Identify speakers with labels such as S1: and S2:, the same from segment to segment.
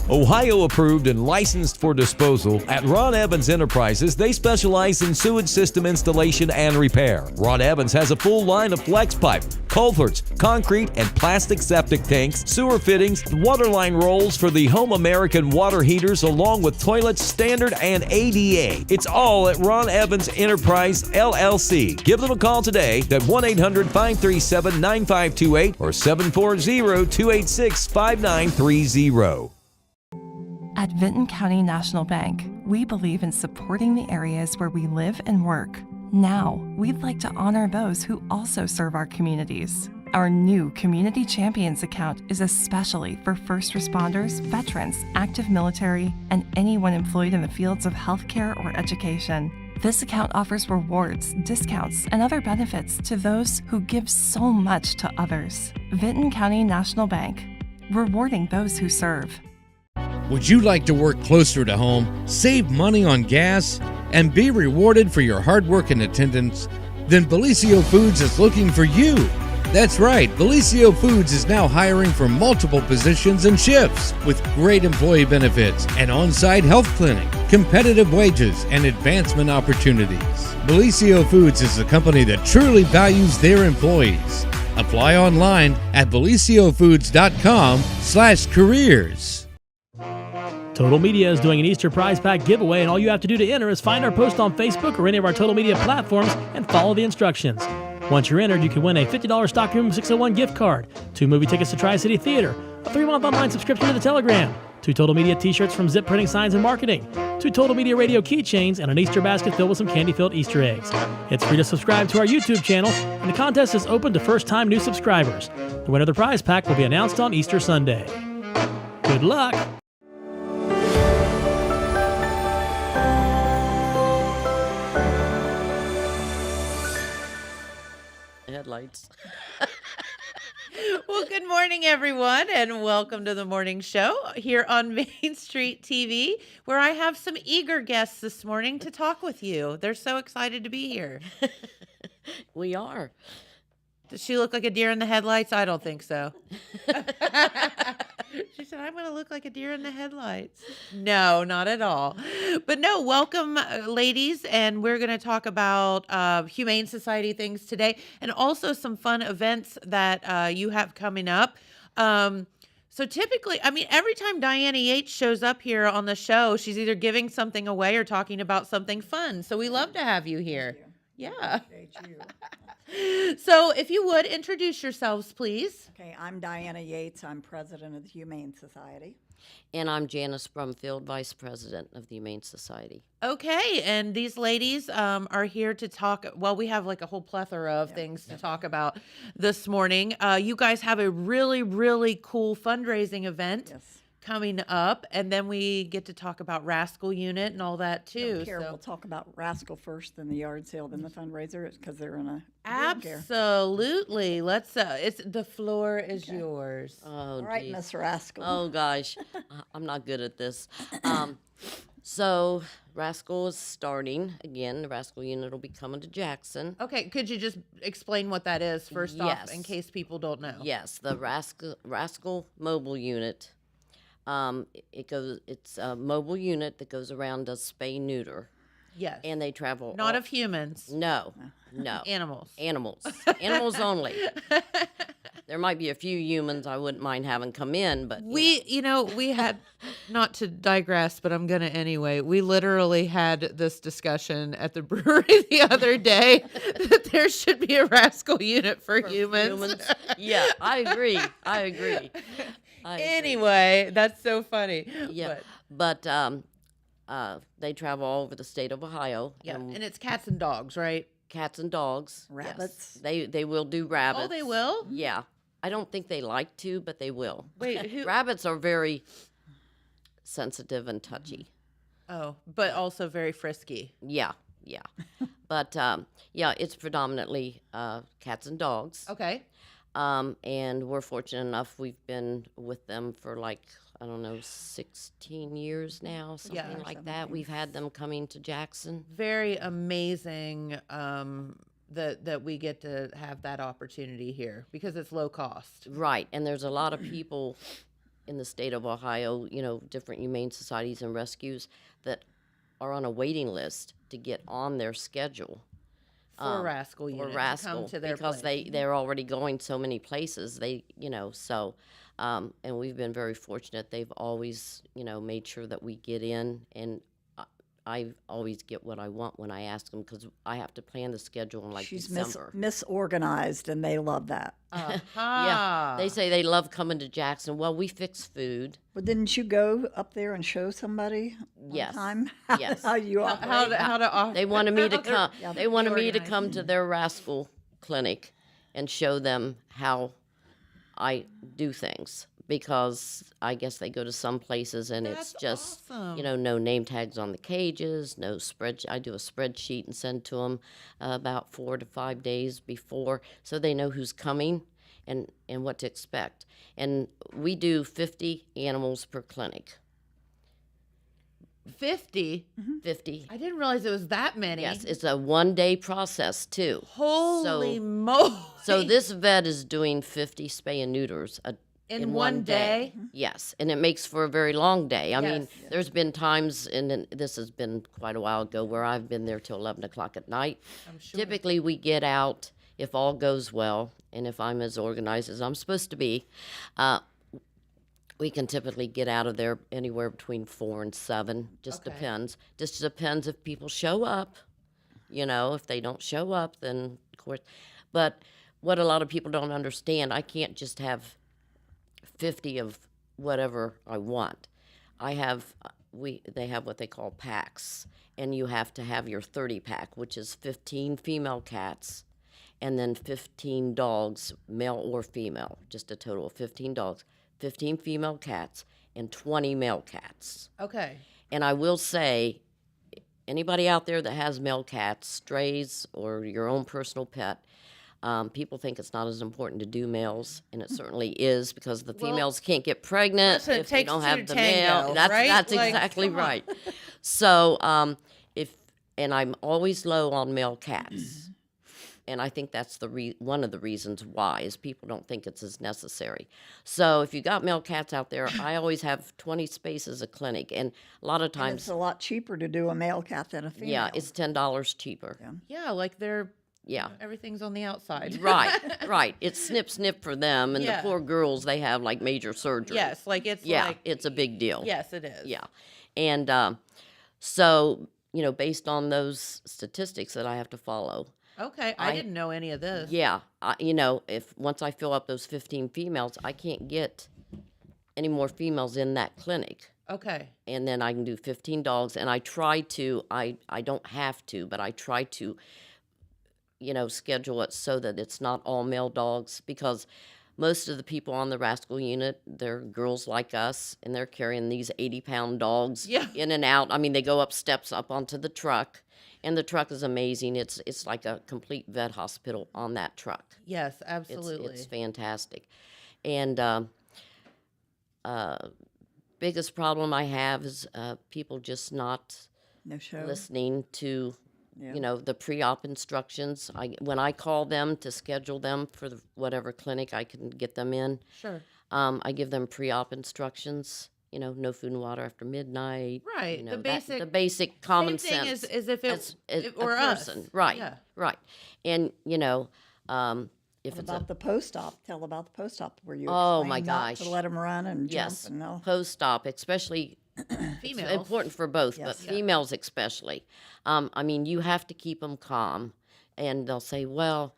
S1: Ohio approved and licensed for disposal, at Ron Evans Enterprises, they specialize in sewage system installation and repair. Ron Evans has a full line of flex pipe, culverts, concrete, and plastic septic tanks, sewer fittings, waterline rolls for the Home American water heaters, along with toilets, standard and ADA. It's all at Ron Evans Enterprise, LLC. Give them a call today at 1-800-537-9528 or 740-286-5930.
S2: At Vinton County National Bank, we believe in supporting the areas where we live and work. Now, we'd like to honor those who also serve our communities. Our new Community Champions account is especially for first responders, veterans, active military, and anyone employed in the fields of healthcare or education. This account offers rewards, discounts, and other benefits to those who give so much to others. Vinton County National Bank, rewarding those who serve.
S3: Would you like to work closer to home, save money on gas, and be rewarded for your hard work and attendance? Then Bellisio Foods is looking for you. That's right, Bellisio Foods is now hiring for multiple positions and shifts with great employee benefits, an on-site health clinic, competitive wages, and advancement opportunities. Bellisio Foods is a company that truly values their employees. Apply online at belisiofoods.com/careers.
S4: Total Media is doing an Easter prize pack giveaway, and all you have to do to enter is find our post on Facebook or any of our Total Media platforms and follow the instructions. Once you're entered, you can win a $50 Stockroom 601 gift card, 2 movie tickets to Tri-City Theater, a 3-month online subscription to the Telegram, 2 Total Media t-shirts from Zip Printing Signs and Marketing, 2 Total Media Radio keychains, and an Easter basket filled with some candy-filled Easter eggs. It's free to subscribe to our YouTube channel, and the contest is open to first-time new subscribers. The winner of the prize pack will be announced on Easter Sunday. Good luck!
S5: Headlights.
S6: Well, good morning, everyone, and welcome to the morning show here on Main Street TV, where I have some eager guests this morning to talk with you. They're so excited to be here.
S5: We are.
S6: Does she look like a deer in the headlights? I don't think so. She said, I'm going to look like a deer in the headlights. No, not at all. But no, welcome, ladies. And we're going to talk about Humane Society things today and also some fun events that you have coming up. So typically, I mean, every time Diana Yates shows up here on the show, she's either giving something away or talking about something fun. So we love to have you here. Yeah.
S7: Thank you.
S6: So if you would, introduce yourselves, please.
S7: Okay, I'm Diana Yates. I'm president of the Humane Society.
S5: And I'm Janice Brumfield, vice president of the Humane Society.
S6: Okay, and these ladies are here to talk. Well, we have like a whole plethora of things to talk about this morning. You guys have a really, really cool fundraising event coming up, and then we get to talk about Rascal Unit and all that too.
S7: Don't care. We'll talk about Rascal first, then the yard sale, then the fundraiser, because they're in a
S6: absolutely. Let's. The floor is yours.
S5: Oh,
S7: all right,
S5: geez.
S7: Miss Rascal.
S5: Oh gosh, I'm not good at this. So Rascal is starting again. The Rascal Unit will be coming to Jackson.
S6: Okay, could you just explain what that is first off,
S5: Yes.
S6: in case people don't know?
S5: Yes, the Rascal Mobile Unit. It's a mobile unit that goes around, does spay neuter.
S6: Yes.
S5: And they travel.
S6: Not of humans.
S5: No.
S6: Animals.
S5: Animals only. There might be a few humans I wouldn't mind having come in, but
S6: we had, not to digress, but I'm gonna anyway. We literally had this discussion at the brewery the other day that there should be a Rascal Unit for humans.
S5: Yeah, I agree.
S6: Anyway, that's so funny.
S5: Yeah, but they travel all over the state of Ohio.
S6: Yeah, and it's cats and dogs, right?
S5: Cats and dogs.
S7: Rabbits.
S5: Yes. They will do rabbits.
S6: Oh, they will?
S5: Yeah. I don't think they like to, but they will.
S6: Wait, who?
S5: Rabbits are very sensitive and touchy.
S6: Oh, but also very frisky.
S5: Yeah. But, it's predominantly cats and dogs.
S6: Okay.
S5: And we're fortunate enough we've been with them for 16 years now, something like that. We've had them coming to Jackson.
S6: Very amazing that we get to have that opportunity here because it's low cost.
S5: Right, and there's a lot of people in the state of Ohio, different humane societies and rescues that are on a waiting list to get on their schedule
S6: For Rascal
S5: for
S6: Unit to
S5: Rascal
S6: come to their
S5: because
S6: place.
S5: they're already going so many places. And we've been very fortunate. They've always made sure that we get in, and I always get what I want when I ask them because I have to plan the schedule in
S7: She's
S5: December.
S7: misorganized, and they love that.
S5: Yeah, they say they love coming to Jackson. Well, we fix food.
S7: But didn't you go up there and show somebody one
S5: Yes.
S7: time?
S5: Yes.
S7: How you operate?
S6: How to offer.
S5: They wanted me to come.
S7: Yeah,
S5: They wanted me to
S6: organized.
S5: come to their Rascal clinic and show them how I do things because I guess they go to some places and it's
S6: That's
S5: just
S6: awesome.
S5: no name tags on the cages, no spread. I do a spreadsheet and send to them about 4 to 5 days before, so they know who's coming and what to expect. And we do 50 animals per clinic.
S6: 50.
S5: 50.
S6: I didn't realize it was that many.
S5: Yes, it's a 1-day process too.
S6: Holy
S5: So-
S6: moly.
S5: So this vet is doing 50 spay and neuters
S6: in one day?
S5: Yes, and it makes for a very long day. I mean,
S6: Yes.
S5: there's been times, and this has been quite a while ago, where I've been there till 11 o'clock at night.
S6: I'm sure.
S5: Typically, we get out, if all goes well, and if I'm as organized as I'm supposed to be, we can typically get out of there anywhere between 4 and 7. Just
S6: Okay.
S5: depends. Just depends if people show up. If they don't show up, then of course. But what a lot of people don't understand, I can't just have 50 of whatever I want. I have they have what they call packs, and you have to have your 30 pack, which is 15 female cats and then 15 dogs, male or female, just a total of 15 dogs, 15 female cats and 20 male cats.
S6: Okay.
S5: And I will say, anybody out there that has male cats, strays, or your own personal pet, people think it's not as important to do males, and it certainly is because the females can't get pregnant
S6: listen, it
S5: if they
S6: takes
S5: don't
S6: two
S5: have
S6: to
S5: the
S6: tango,
S5: male. That's
S6: right?
S5: that's
S6: Like,
S5: exactly
S6: come on.
S5: right. So and I'm always low on male cats. And I think that's one of the reasons why is people don't think it's as necessary. So if you got male cats out there, I always have 20 spaces a clinic, and a lot of
S7: And
S5: times,
S7: it's a lot cheaper to do a male cat than a female.
S5: yeah, it's $10 cheaper.
S6: Yeah, like they're
S5: Yeah.
S6: everything's on the outside.
S5: Right. It's snip for them, and
S6: Yeah.
S5: the poor girls, they have like major surgery.
S6: Yes, like it's
S5: Yeah,
S6: like
S5: it's a big deal.
S6: yes, it is.
S5: Yeah. And so, based on those statistics that I have to follow,
S6: Okay, I didn't know any of this.
S5: yeah, if once I fill up those 15 females, I can't get any more females in that clinic.
S6: Okay.
S5: And then I can do 15 dogs, and I try to, I don't have to, but I try to, schedule it so that it's not all male dogs, because most of the people on the Rascal unit, they're girls like us, and they're carrying these 80-pound dogs
S6: Yeah.
S5: in and out. I mean, they go up steps up onto the truck, and the truck is amazing. It's like a complete vet hospital on that truck.
S6: Yes,
S5: It's
S6: absolutely.
S5: it's fantastic. And biggest problem I have is people just not
S7: No show.
S5: listening to
S7: Yeah.
S5: the pre-op instructions. When I call them to schedule them for whatever clinic I can get them in,
S6: Sure.
S5: I give them pre-op instructions. No food and water after midnight.
S6: Right, the basic-
S5: the basic common
S6: Same thing
S5: sense.
S6: as if it
S5: as
S6: if
S5: a
S6: were us.
S5: person. Right.
S6: Yeah.
S5: Right. And if
S7: What
S5: it's
S7: about the post-op? Tell about the post-op where you
S5: Oh,
S7: explain
S5: my
S7: not
S5: gosh.
S7: to let them run and
S5: yes,
S7: jump and all.
S5: post-op, especially
S6: Females.
S5: It's important for both,
S7: Yes.
S5: but
S7: Yeah.
S5: females especially. I mean, you have to keep them calm, and they'll say, "Well,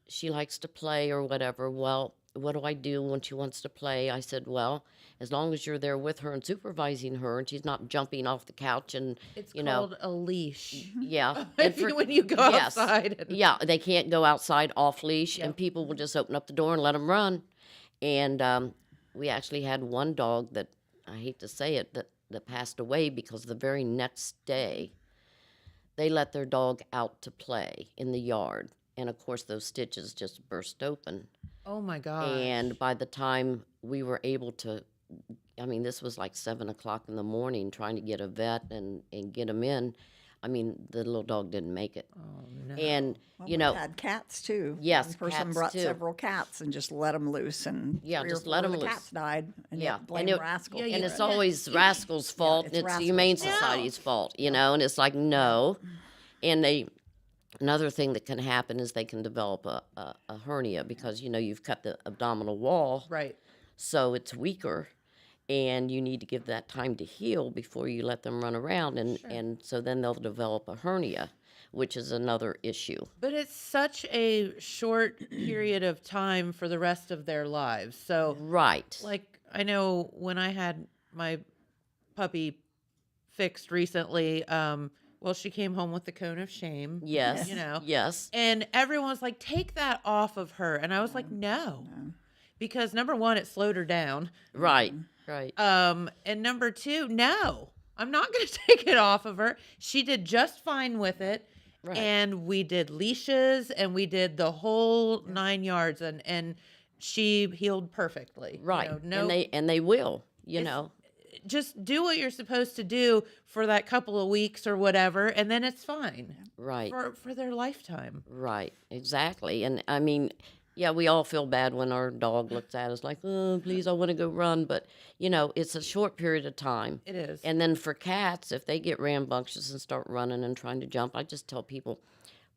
S5: she likes to play or whatever." Well, what do I do when she wants to play? I said, "Well, as long as you're there with her and supervising her, and she's not jumping off the couch and
S6: It's
S5: you
S6: called
S5: know,
S6: a leash.
S5: yeah."
S6: If you- when you go
S5: yes,
S6: outside and-
S5: yeah, they can't go outside off leash,
S6: Yep.
S5: and people will just open up the door and let them run. And we actually had one dog that, I hate to say it, that passed away because the very next day they let their dog out to play in the yard. And of course, those stitches just burst open.
S6: Oh my god.
S5: And by the time we were able to, I mean, this was like 7 o'clock in the morning trying to get a vet and get him in. I mean, the little dog didn't make it.
S6: Oh, no.
S5: And,
S7: Well,
S5: you
S7: we've
S5: know,
S7: had cats too.
S5: Yes,
S7: One person
S5: cats,
S7: brought
S5: too.
S7: several cats and just let them loose, and
S5: Yeah,
S7: 3
S5: just
S7: or 4
S5: let
S7: of
S5: 'em
S7: the
S5: loose.
S7: cats died, and
S5: Yeah,
S7: yet blame
S5: and
S7: Rascal.
S6: Yeah,
S7: for
S5: and
S6: you
S5: it's
S7: it.
S5: always Rascal's fault.
S7: it's
S5: It's the
S7: Rascal's
S5: Humane
S7: fault.
S5: Society's fault, you know, and it's like, no. And another thing that can happen is they can develop a hernia because, you know, you've cut the abdominal wall,
S6: Right.
S5: so it's weaker. And you need to give that time to heal before you let them run around. And so then they'll develop a hernia, which is another issue.
S6: But it's such a short period of time for the rest of their lives. So,
S5: Right.
S6: like, I know when I had my puppy fixed recently, well, she came home with the cone of shame.
S5: Yes.
S6: You know,
S5: Yes.
S6: and everyone was like, take that off of her. And I was like, no. Because number one, it slowed her down.
S5: Right. Right.
S6: And number two, no, I'm not going to take it off of her. She did just fine with it.
S5: Right.
S6: And we did leashes and we did the whole 9 yards and she healed perfectly. You
S5: Right.
S6: know, no,
S5: And they will, you
S6: It's-
S5: know.
S6: just do what you're supposed to do for that couple of weeks or whatever, and then it's fine
S5: Right.
S6: for their lifetime.
S5: Right. Exactly. And I mean, yeah, we all feel bad when our dog looks at us like, oh, please, I want to go run. But, you know, it's a short period of time.
S6: It is.
S5: And then for cats, if they get rambunctious and start running and trying to jump, I just tell people,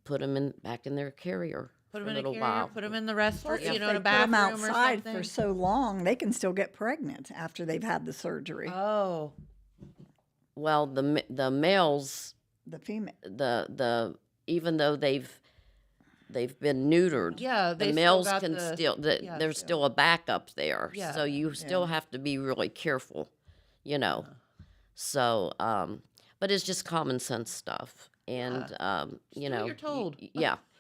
S5: put them back in their carrier
S6: Put
S5: for
S6: them in
S5: a little
S6: a carrier,
S5: while.
S6: put them in the restroom,
S7: If
S6: you know,
S7: they
S6: in a
S7: put 'em
S6: bathroom or
S7: outside
S6: something.
S7: for so long, they can still get pregnant after they've had the surgery.
S6: Oh,
S5: Well, the males,
S7: The female.
S5: the even though they've been neutered,
S6: Yeah, they
S5: the
S6: still
S5: males
S6: got
S5: can
S6: the-
S5: still
S6: yeah,
S5: there's
S6: so-
S5: still a backup there.
S6: Yeah.
S5: So you still have to be really careful, you know. So, but it's just common sense stuff, and you
S6: do what
S5: know,
S6: you're told.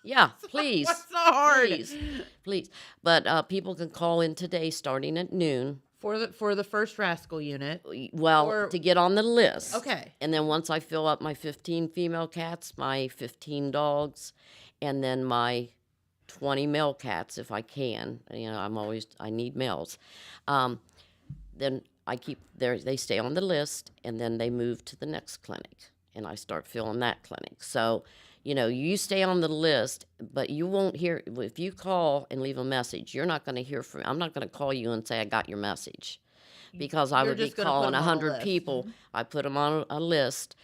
S5: yeah, please,
S6: what's so hard?
S5: please. But people can call in today, starting at noon.
S6: For the first rascal unit.
S5: Well,
S6: Or-
S5: to get on the list.
S6: Okay.
S5: And then once I fill up my 15 female cats, my 15 dogs, and then my 20 male cats, if I can, you know, I need males. Then I keep they stay on the list, and then they move to the next clinic, and I start filling that clinic. So, you know, you stay on the list, but you won't hear, if you call and leave a message, you're not going to hear from, I'm not going to call you and say, I got your message. Because I
S6: You're
S5: would be
S6: just gonna put
S5: calling
S6: 'em on a
S5: 100
S6: list.
S5: people. I put them on a list,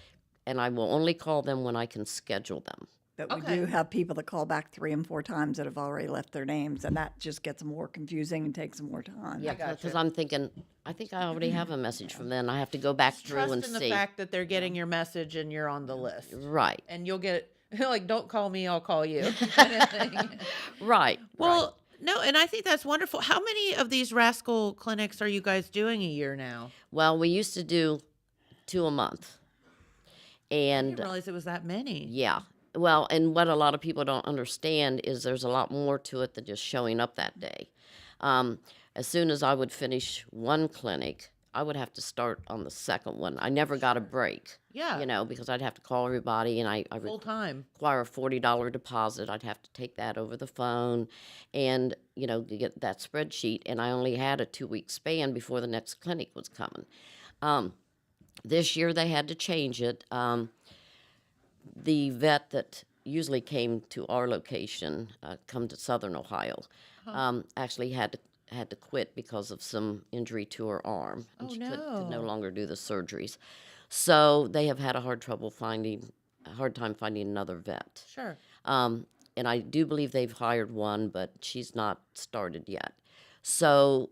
S5: and I will only call them when I can schedule them.
S7: But we
S6: Okay.
S7: do have people that call back 3 and 4 times that have already left their names, and that just gets more confusing and takes more time.
S5: Yeah,
S6: gotcha.
S5: because I'm thinking, I think I already have a message from them. I have to go back through
S6: Trust
S5: and
S6: in the
S5: see.
S6: fact that they're getting your message and you're on the list.
S5: Right,
S6: And you'll get like, don't call me, I'll call you. kind of thing.
S5: right.
S6: Well, no, and I think that's wonderful. How many of these rascal clinics are you guys doing a year now?
S5: Well, we used to do 2 a month.
S6: I
S5: And
S6: didn't realize it was that many.
S5: yeah. Well, and what a lot of people don't understand is there's a lot more to it than just showing up that day. As soon as I would finish one clinic, I would have to start on the second one. I never got a break.
S6: Yeah.
S5: You know, because I'd have to call everybody, and I
S6: Full time.
S5: require a $40 deposit. I'd have to take that over the phone and, you know, get that spreadsheet. And I only had a 2-week span before the next clinic was coming. This year they had to change it. The vet that usually came to our location, come to Southern Ohio, actually had to quit because of some injury to her arm, and
S6: Oh,
S5: she could no
S6: no.
S5: longer do the surgeries. So they have had a hard time finding another vet.
S6: Sure.
S5: And I do believe they've hired one, but she's not started yet. So,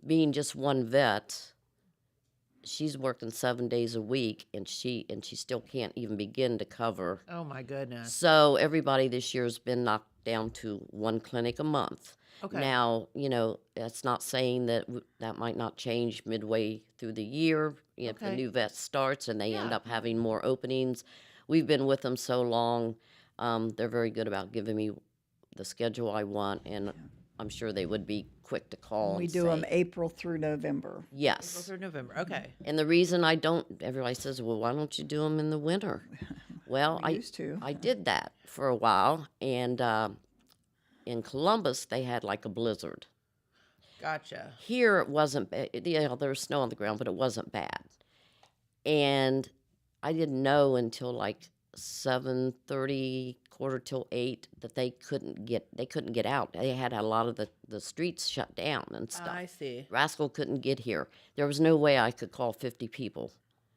S5: being just one vet, she's working 7 days a week, and she still can't even begin to cover.
S6: Oh my goodness.
S5: So everybody this year has been knocked down to one clinic a month.
S6: Okay.
S5: Now, you know, that's not saying that that might not change midway through the year if the
S6: Okay.
S5: new vet starts and they end
S6: Yeah.
S5: up having more openings. We've been with them so long. They're very good about giving me the schedule I want, and I'm sure they would be quick to call.
S7: We
S5: and
S7: do them
S5: say,
S7: April through November.
S6: April
S5: yes.
S6: through November. Okay.
S5: And the reason I don't, everybody says, well, why don't you do them in the winter? Well,
S7: We used to.
S5: I did that for a while, and in Columbus, they had like a blizzard.
S6: Gotcha.
S5: Here, it wasn't bad. Yeah, there was snow on the ground, but it wasn't bad. And I didn't know until like 7:30, quarter till 8, that they couldn't get out. They had a lot of the streets shut down and stuff.
S6: I see.
S5: Rascal couldn't get here. There was no way I could call 50 people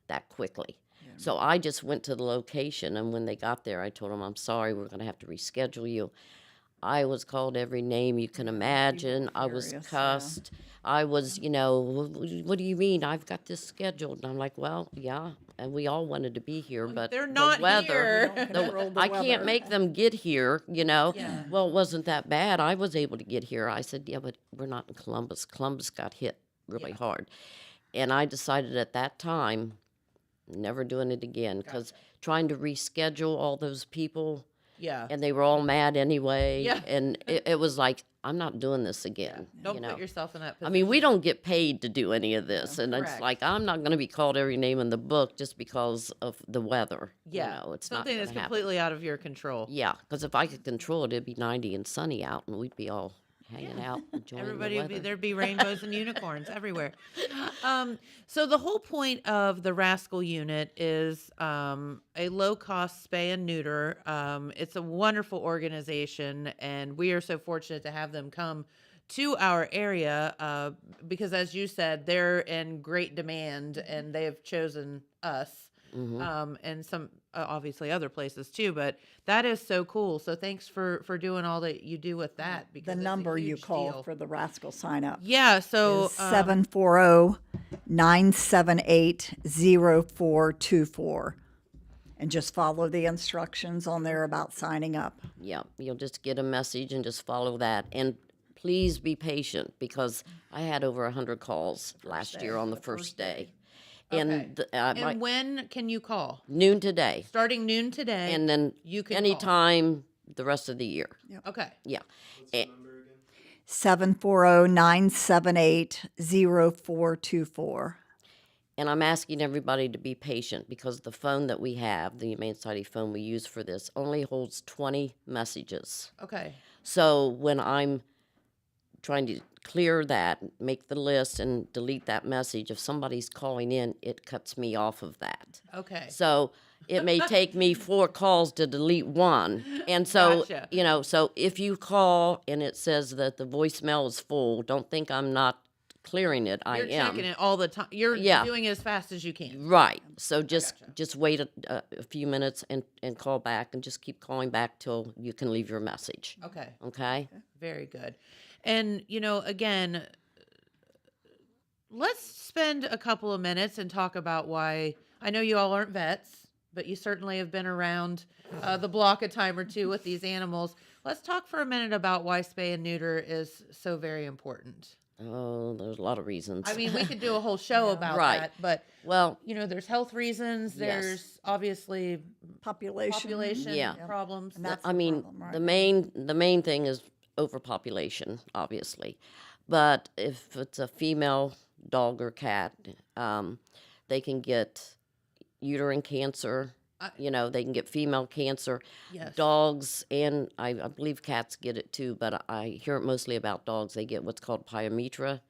S5: that quickly. So I just went to the location, and when they got there, I told them, I'm sorry, we're going to have to reschedule you. I was called every name you can imagine. I was
S7: furious,
S5: cussed. I was, what do you mean? I've got this scheduled. And I'm like, well, yeah, and we all wanted to be here, but
S6: They're not
S5: the weather,
S6: here.
S5: I can't make them get here, Well, it wasn't that bad. I was able to get here. I said, yeah, but we're not in Columbus. Columbus got hit really hard. And I decided at that time, never doing it again, because trying to reschedule all those people,
S6: Yeah.
S5: and they were all mad anyway.
S6: Yeah.
S5: And it was like, I'm not doing this again.
S6: Don't put yourself in that position.
S5: I mean, we don't get paid to do any of this. And it's
S6: Correct.
S5: like, I'm not going to be called every name in the book just because of the weather.
S6: Yeah.
S5: It's
S6: something
S5: not
S6: that's
S5: gonna happen.
S6: completely out of your control.
S5: Yeah, because if I could control it, it'd be 90 and sunny out, and we'd be all hanging out, enjoying
S6: Everybody
S5: the
S6: would be
S5: weather.
S6: there'd be rainbows and unicorns everywhere. So the whole point of the Rascal unit is a low cost spay and neuter. It's a wonderful organization, and we are so fortunate to have them come to our area because, as you said, they're in great demand, and they have chosen us. And some obviously other places too, but that is so cool. So thanks for doing all that you do with that. Because
S7: The
S6: it's a
S7: number you
S6: huge
S7: call
S6: deal.
S7: for the Rascal sign up
S6: Yeah, so
S7: is 740-978-0424. And just follow the instructions on there about signing up.
S5: Yeah, you'll just get a message and just follow that. And please be patient, because I had over 100 calls last year on the first day.
S6: Okay.
S5: And
S6: and when can you call?
S5: noon today,
S6: Starting noon today.
S5: and then
S6: you can
S5: anytime the rest of the year.
S6: Okay.
S5: Yeah. Eh,
S7: 740-978-0424.
S5: And I'm asking everybody to be patient, because the phone that we have, the Humane Society phone we use for this, only holds 20 messages.
S6: Okay.
S5: So when I'm trying to clear that, make the list, and delete that message, if somebody's calling in, it cuts me off of that.
S6: Okay.
S5: So it may take me 4 calls to delete one. And so,
S6: Gotcha.
S5: So if you call and it says that the voicemail is full, don't think I'm not clearing it.
S6: You're
S5: I am.
S6: checking it all the time. You're
S5: Yeah.
S6: doing it as fast as you can.
S5: Right. So just wait a few minutes and call back, and just keep calling back till you can leave your message.
S6: Okay.
S5: Okay?
S6: Very good. And, again, let's spend a couple of minutes and talk about why. I know you all aren't vets, but you certainly have been around the block a time or two with these animals. Let's talk for a minute about why spay and neuter is so very important.
S5: Oh, there's a lot of reasons.
S6: I mean, we could do a whole show about
S5: Right.
S6: that, but
S5: Well,
S6: there's health reasons.
S5: Yes.
S6: There's obviously
S7: Population.
S5: Yeah.
S6: problems.
S7: And that's
S5: I
S7: the
S5: mean,
S7: problem, right?
S5: the main thing is overpopulation, obviously. But if it's a female dog or cat, they can get uterine cancer. They can get female cancer.
S6: Yes.
S5: Dogs, and I believe cats get it too, but I hear it mostly about dogs. They get what's called pyometra,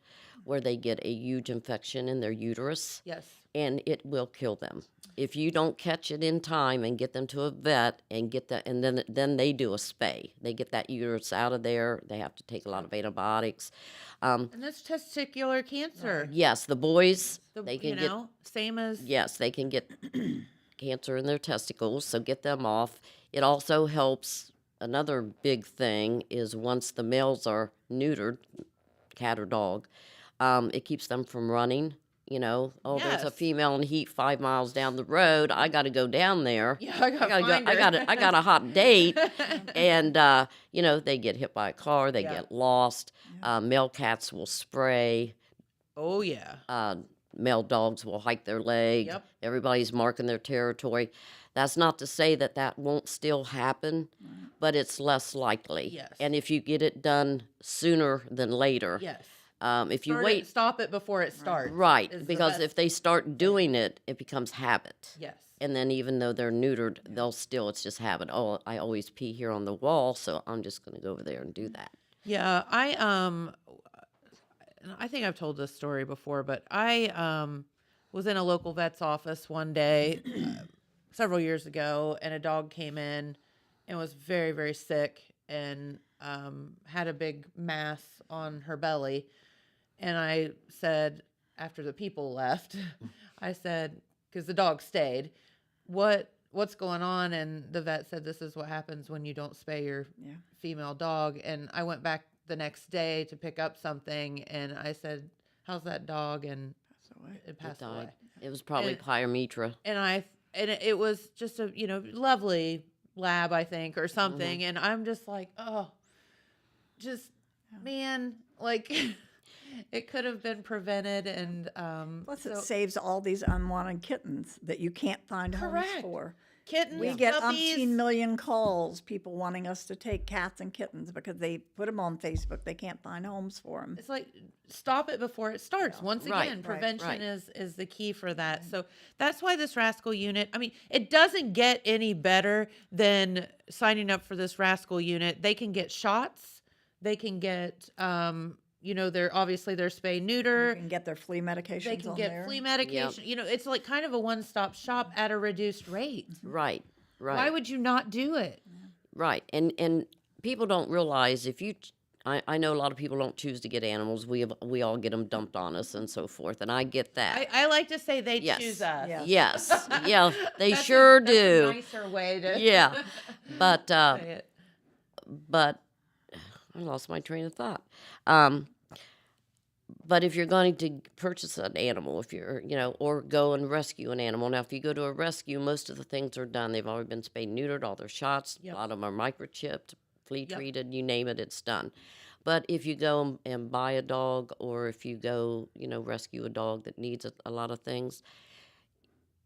S5: where they get a huge infection in their uterus,
S6: Yes.
S5: and it will kill them. If you don't catch it in time and get them to a vet and get that, and then they do a spay. They get that uterus out of there. They have to take a lot of antibiotics.
S6: And that's testicular cancer.
S5: Yes, the boys,
S6: The-
S5: they can get,
S6: same as
S5: yes, they can get cancer in their testicles, so get them off. It also helps. Another big thing is once the males are neutered, cat or dog, it keeps them from running. There's a
S6: Yes.
S5: female in heat 5 miles down the road. I got to go down there.
S6: Yeah, I gotta find her.
S5: I got a hot date, and they get hit by a car. They get lost. Male cats will spray.
S6: Oh yeah.
S5: Male dogs will hike their leg.
S6: Yep.
S5: Everybody's marking their territory. That's not to say that won't still happen, but it's less likely.
S6: Yes.
S5: And if you get it done sooner than later,
S6: Yes.
S5: if you wait,
S6: Stop it before it starts.
S5: right,
S6: is the
S5: because
S6: best-
S5: if they start doing it, it becomes habit.
S6: Yes.
S5: And then even though they're neutered, it's just habit. Oh, I always pee here on the wall, so I'm just going to go over there and do that.
S6: Yeah, I think I've told this story before, but I was in a local vet's office one day, several years ago, and a dog came in and was very, very sick and had a big mass on her belly. And I said, after the people left, I said, because the dog stayed, what's going on? And the vet said, this is what happens when you don't spay your female dog. And I went back the next day to pick up something, and I said, how's that dog? And it passed away.
S5: It was probably pyometra.
S6: And it was just a, lovely lab, I think, or something. And I'm just like, oh, man, like it could have been prevented. And
S7: Plus, it saves all these unwanted kittens that you can't find homes for.
S6: Kittens,
S7: We get
S6: puppies.
S7: umpteen million calls, people wanting us to take cats and kittens because they put them on Facebook. They can't find homes for them.
S6: It's like, stop it before it starts. Once
S5: Right,
S6: again,
S5: right,
S6: prevention
S5: right.
S6: is the key for that. So that's why this Rascal unit, I mean, it doesn't get any better than signing up for this Rascal unit. They can get shots. They can get, they're spay neuter.
S7: You can get their flea medications
S6: They can
S7: on
S6: get
S7: there.
S6: flea medication. It's like kind of a one-stop shop at a reduced rate.
S5: Right.
S6: Why would you not do it?
S5: Right. And people don't realize if you, I know a lot of people don't choose to get animals. We all get them dumped on us and so forth. And I get that.
S6: I like to say they
S5: Yes.
S6: choose us.
S7: Yeah.
S5: Yes. Yeah, they
S6: That's
S5: sure
S6: that's
S5: do.
S6: a nicer way to
S5: Yeah. But,
S6: say it.
S5: but I lost my train of thought. But if you're going to purchase an animal, if you're, or go and rescue an animal. Now, if you go to a rescue, most of the things are done. They've already been spayed and neutered, all their shots.
S6: Yep.
S5: A lot of them are microchipped, flea
S6: Yep.
S5: treated, you name it, it's done. But if you go and buy a dog, or if you go, rescue a dog that needs a lot of things,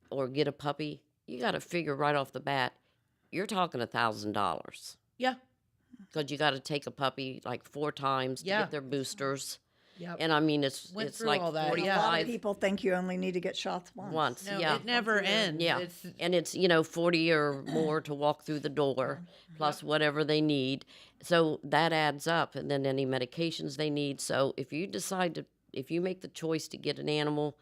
S5: or get a puppy, you got to figure right off the bat, you're talking $1,000.
S6: Yeah.
S5: Because you got to take a puppy like 4 times to
S6: Yeah.
S5: get their boosters.
S6: Yep.
S5: And I mean, it's
S6: Went
S5: it's
S6: through
S5: like
S6: all that,
S7: A lot
S5: 45
S7: of people think you only need to get shots once.
S5: once.
S6: No,
S5: Yeah.
S6: it never ends.
S5: Yeah. And it's, 40 or more to walk through the door, plus whatever they need. So that adds up. And then any medications they need. So if you if you make the choice to get an animal,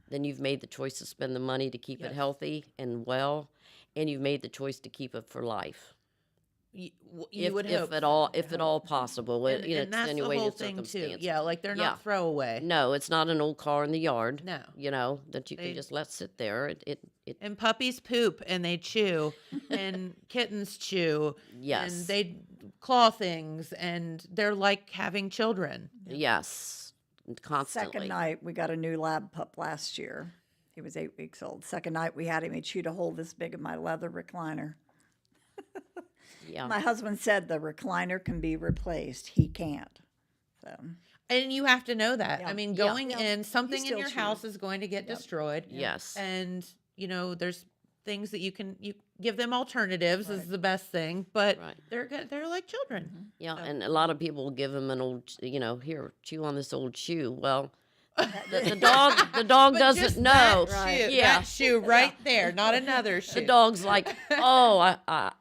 S5: then you've made the choice to spend the money to keep it healthy and well. And you've made the choice to keep it for life.
S6: You would hope.
S5: If at all possible,
S6: And, and that's the
S5: extenuating
S6: whole thing too.
S5: circumstances.
S6: Yeah, like they're not throwaway.
S5: No, it's not an old car in the yard.
S6: No.
S5: That you
S6: They-
S5: can just let sit there. It
S6: And puppies poop and they chew, and kittens chew.
S5: Yes.
S6: And they claw things, and they're like having children.
S5: yes, constantly.
S7: Second night, we got a new lab pup last year. He was 8 weeks old. Second night, we had him. He chewed a hole this big in my leather recliner.
S5: Yeah.
S7: My husband said the recliner can be replaced. He can't. So
S6: And you have to know that.
S7: Yeah.
S6: I mean,
S5: Yeah.
S6: going in, something in
S7: still
S6: your
S7: chew.
S6: house is going to get destroyed.
S5: Yes.
S6: And, there's things that you give them alternatives is the best thing, but
S5: Right.
S6: they're like children.
S5: Yeah, and a lot of people will give them an old, here, chew on this old shoe. Well, the dog
S6: But
S5: doesn't
S6: just
S5: know.
S6: That shoe,
S5: Yeah.
S6: that shoe right there, not another shoe.
S5: The dog's like, oh,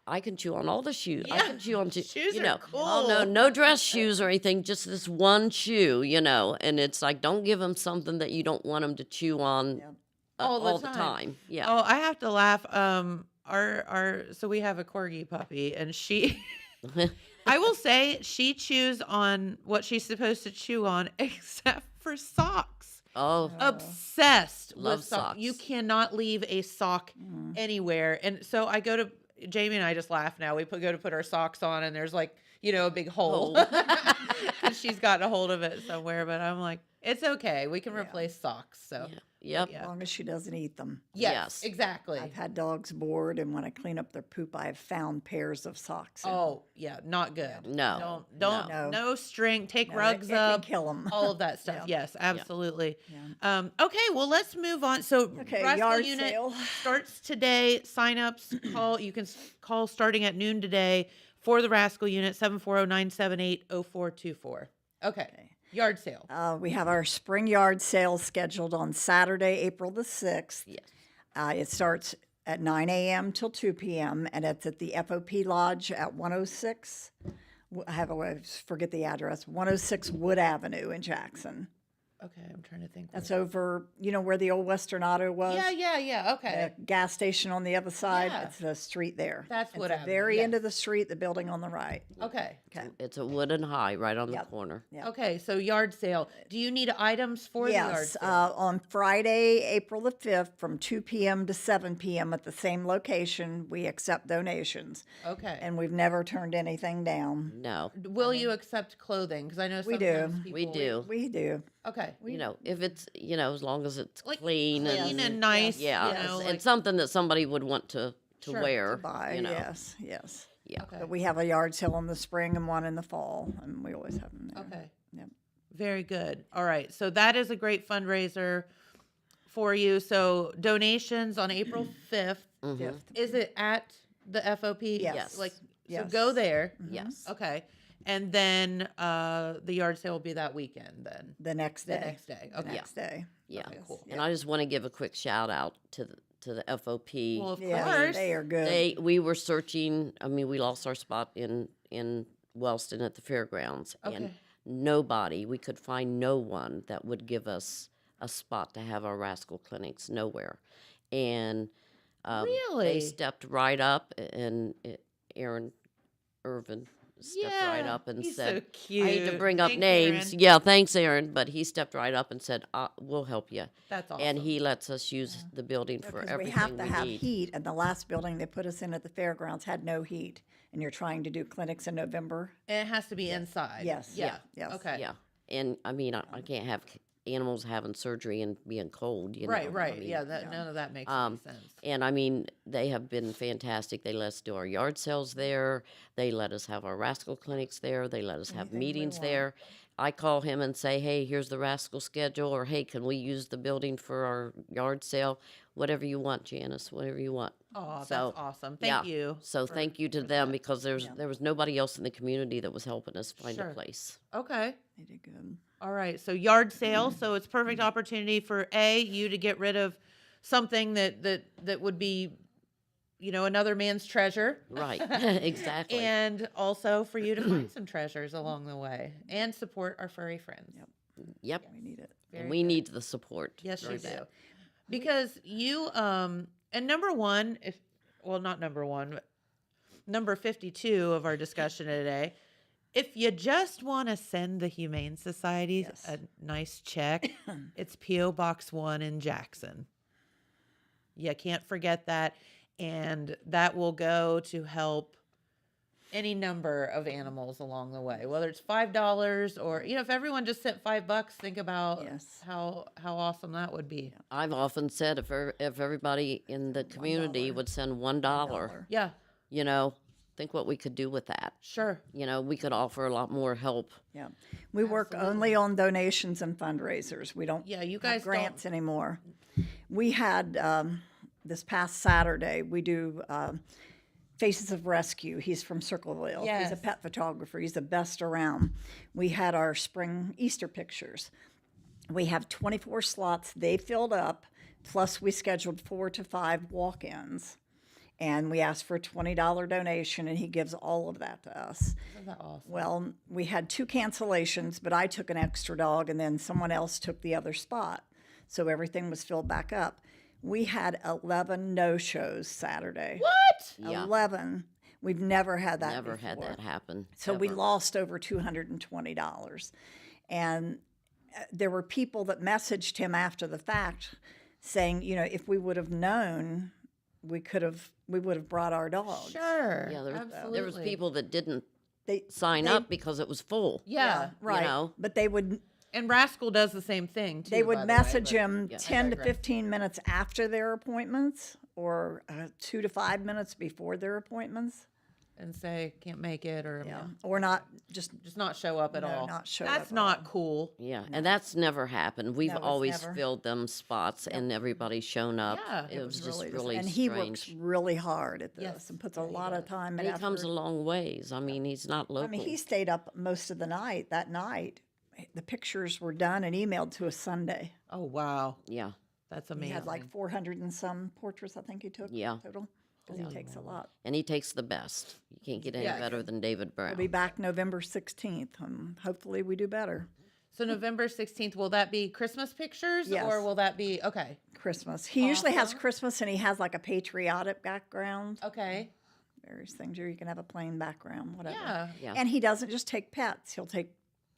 S5: I can chew on all the shoes. I
S6: Yeah.
S5: can chew on
S6: Shoes
S5: you
S6: are
S5: know. Oh
S6: cool.
S5: no dress shoes or anything, just this one shoe, And it's like, don't give them something that you don't want them to chew on
S6: All the time.
S5: Yeah.
S6: Oh, I have to laugh. So we have a corgi puppy, and she, I will say, she chews on what she's supposed to chew on, except for socks.
S5: Oh,
S6: Obsessed
S5: Love
S6: with socks.
S5: socks.
S6: You cannot leave a sock anywhere. And so I go to Jamie and I just laugh now. We go to put our socks on, and there's like a big hole, and she's gotten a hold of it somewhere. But I'm like, it's okay. We can replace socks. So.
S5: yep.
S7: as long as she doesn't eat them.
S6: Yes,
S5: Yes.
S6: exactly.
S7: I've had dogs bored, and when I clean up their poop, I've found pairs of socks.
S6: Oh, yeah, not good.
S5: No.
S6: Don't,
S7: No.
S6: no string, take
S7: No,
S6: rugs
S7: it can
S6: up,
S7: kill 'em.
S6: all of that stuff.
S7: Yeah.
S6: Yes, absolutely. Okay, well, let's move on. So,
S7: Okay,
S6: Rascal
S7: yard
S6: Unit
S7: sale.
S6: starts today. Sign-ups, you can call starting at noon today for the Rascal Unit, 740-978-0424. Okay, yard sale.
S7: We have our spring yard sale scheduled on Saturday, April the 6th.
S5: Yes.
S7: It starts at 9 a.m. till 2 p.m., and it's at the FOP Lodge at 106. I forget the address, 106 Wood Avenue in Jackson.
S6: Okay, I'm trying to think.
S7: That's over, where the old Western Auto was?
S6: Yeah. Okay.
S7: The gas station on the other side.
S6: Yeah.
S7: It's the street there.
S6: That's
S7: It's
S6: what
S7: the
S6: I-
S7: very end
S6: yes.
S7: of the street, the building on the right.
S6: Okay.
S7: Okay.
S5: It's a wooden high right on the
S7: Yep.
S5: corner.
S7: Yeah.
S6: Okay. So yard sale. Do you need items for the yard
S7: Yes,
S6: sale?
S7: on Friday, April the 5th, from 2 p.m. to 7 p.m. at the same location, we accept donations.
S6: Okay.
S7: And we've never turned anything down.
S5: No,
S6: Will you accept clothing? Because I know
S7: We do.
S6: sometimes people.
S5: we do.
S7: We do.
S6: Okay.
S5: If it's, as long as it's
S6: Like
S5: clean
S6: clean
S5: and,
S6: and nice.
S5: yeah,
S6: You know,
S5: and
S6: like,
S5: something that somebody would want to
S6: Sure, to
S5: wear.
S7: Buy, yes.
S5: Yeah.
S6: okay.
S7: But we have a yard sale in the spring and one in the fall, and we always have them there.
S6: Okay.
S7: Yep.
S6: Very good. All right. So that is a great fundraiser for you. So donations on April 5th.
S7: Fifth.
S6: Is it at the FOP?
S7: Yes.
S6: Like, so
S7: Yes.
S6: go there.
S5: Yes.
S6: Okay. And then the yard sale will be that weekend then.
S7: The next
S6: The
S7: day.
S6: next day.
S7: The
S6: Okay.
S7: next day.
S5: Yeah.
S6: cool.
S5: And I just want to give a quick shout out to the FOP.
S6: Well, of
S7: Yeah,
S6: course.
S7: they are good.
S5: We were searching. I mean, we lost our spot in Wellston at the fairgrounds, and
S6: Okay.
S5: nobody. We could find no one that would give us a spot to have our rascal clinics. Nowhere, and
S6: Really?
S5: they stepped right up, and Aaron Irvin stepped right
S6: Yeah,
S5: up and
S6: he's
S5: said,
S6: so
S5: "I hate to
S6: cute.
S5: bring up
S6: Thanks,
S5: names."
S6: Aaron.
S5: Yeah, thanks, Aaron, but he stepped right up and said, "We'll help you."
S6: That's awesome.
S5: And he lets us use the building for
S7: Because we
S5: everything
S7: have to have
S5: need.
S7: heat, and the last building they put us in at the fairgrounds had no heat, and you're trying to do clinics in November.
S6: And it has to be inside.
S7: Yes.
S6: Yeah.
S7: Yes.
S6: Okay.
S5: Yeah, and I mean, I can't have animals having surgery and being cold.
S6: Right.
S5: I
S6: Right.
S5: mean,
S6: yeah. None of that makes any sense.
S5: And I mean, they have been fantastic. They let us do our yard sales there. They let us have our rascal clinics there. They let us have meetings there. I call him and say, "Hey, here's the rascal schedule," or "Hey, can we use the building for our yard sale?" Whatever you want, Janice. Whatever you want.
S6: Oh, that's
S5: So,
S6: awesome. Thank you.
S5: So thank you to them because there was nobody else in the community that was helping us find
S6: Sure.
S5: a place.
S6: Okay.
S7: They did good.
S6: All right. So yard sale. So it's perfect opportunity for you to get rid of something that would be, another man's treasure.
S5: Right. Exactly.
S6: And also for you to find some treasures along the way and support our furry friends.
S5: Yep.
S7: We need it.
S5: And we need the support.
S6: Yes,
S5: Very
S6: you do.
S5: bad.
S6: Because you and number one, not number one, but number 52 of our discussion today, if you just want to send the Humane Society a nice check, it's P.O. Box 1 in Jackson. You can't forget that. And that will go to help any number of animals along the way, whether it's $5 or, if everyone just sent $5, think about
S7: Yes.
S6: how awesome that would be.
S5: I've often said if everybody in the community would send $1,
S6: Yeah,
S5: think what we could do with that.
S6: sure.
S5: We could offer a lot more help.
S7: Yeah. We work only on donations and fundraisers. We don't
S6: Yeah, you
S7: have
S6: guys
S7: grants
S6: don't.
S7: anymore. We had this past Saturday, we do Faces of Rescue. He's from Circleville. He's
S6: Yes.
S7: a pet photographer. He's the best around. We had our spring Easter pictures. We have 24 slots. They filled up, plus we scheduled 4 to 5 walk-ins. And we asked for a $20 donation, and he gives all of that to us.
S6: Isn't that awesome?
S7: Well, we had 2 cancellations, but I took an extra dog, and then someone else took the other spot. So everything was filled back up. We had 11 no-shows Saturday.
S6: What?
S5: Yeah.
S7: 11. We've never had that
S5: Never
S7: before.
S5: had that happen.
S7: So we
S5: ever.
S7: lost over $220. And there were people that messaged him after the fact saying, if we would have known, we would have brought our dogs.
S6: Sure.
S5: Yeah, there
S6: absolutely.
S5: was people that didn't
S7: They
S5: sign
S7: they-
S5: up because it was full.
S6: Yeah.
S7: right.
S5: know.
S7: But they would
S6: And Rascal does the same thing too.
S7: they
S6: by
S7: would
S6: the way,
S7: message
S6: but-
S7: him
S5: Yeah.
S7: 10 to
S6: digress.
S7: 15 minutes after their appointments or 2 to 5 minutes before their appointments.
S6: and say can't make it or
S7: Yeah. Or not just
S6: not show up at
S7: No,
S6: all.
S7: not show
S6: That's
S7: up at
S6: not
S7: all.
S6: cool.
S5: Yeah, and that's never happened. We've
S7: No, it's
S5: always
S7: never.
S5: filled them spots, and everybody's shown up.
S6: Yeah.
S5: it was just
S7: really
S5: really
S7: and he
S5: strange.
S7: works really hard at this
S6: Yes.
S7: and puts a lot of time and
S5: and he comes
S7: effort.
S5: a long ways. I mean, he's not local.
S7: I mean, he stayed up most of the night that night. The pictures were done and emailed to us Sunday.
S6: Oh wow,
S5: Yeah,
S6: that's
S7: He
S6: amazing.
S7: had like 400 and some portraits, I think he took
S5: Yeah.
S7: total. 'Cause he takes a lot.
S5: and he takes the best. You can't get any
S6: Yeah.
S5: better than David Brown.
S7: We'll be back November 16th. Hopefully we do better.
S6: So November 16th, will that be Christmas pictures
S7: Yes.
S6: or will that be, okay.
S7: Christmas. He usually has
S6: Awesome.
S7: Christmas, and he has like a patriotic background.
S6: Okay.
S7: Various things, or you can have a plain background, whatever.
S6: Yeah.
S5: Yeah.
S7: And he doesn't just take pets; he'll take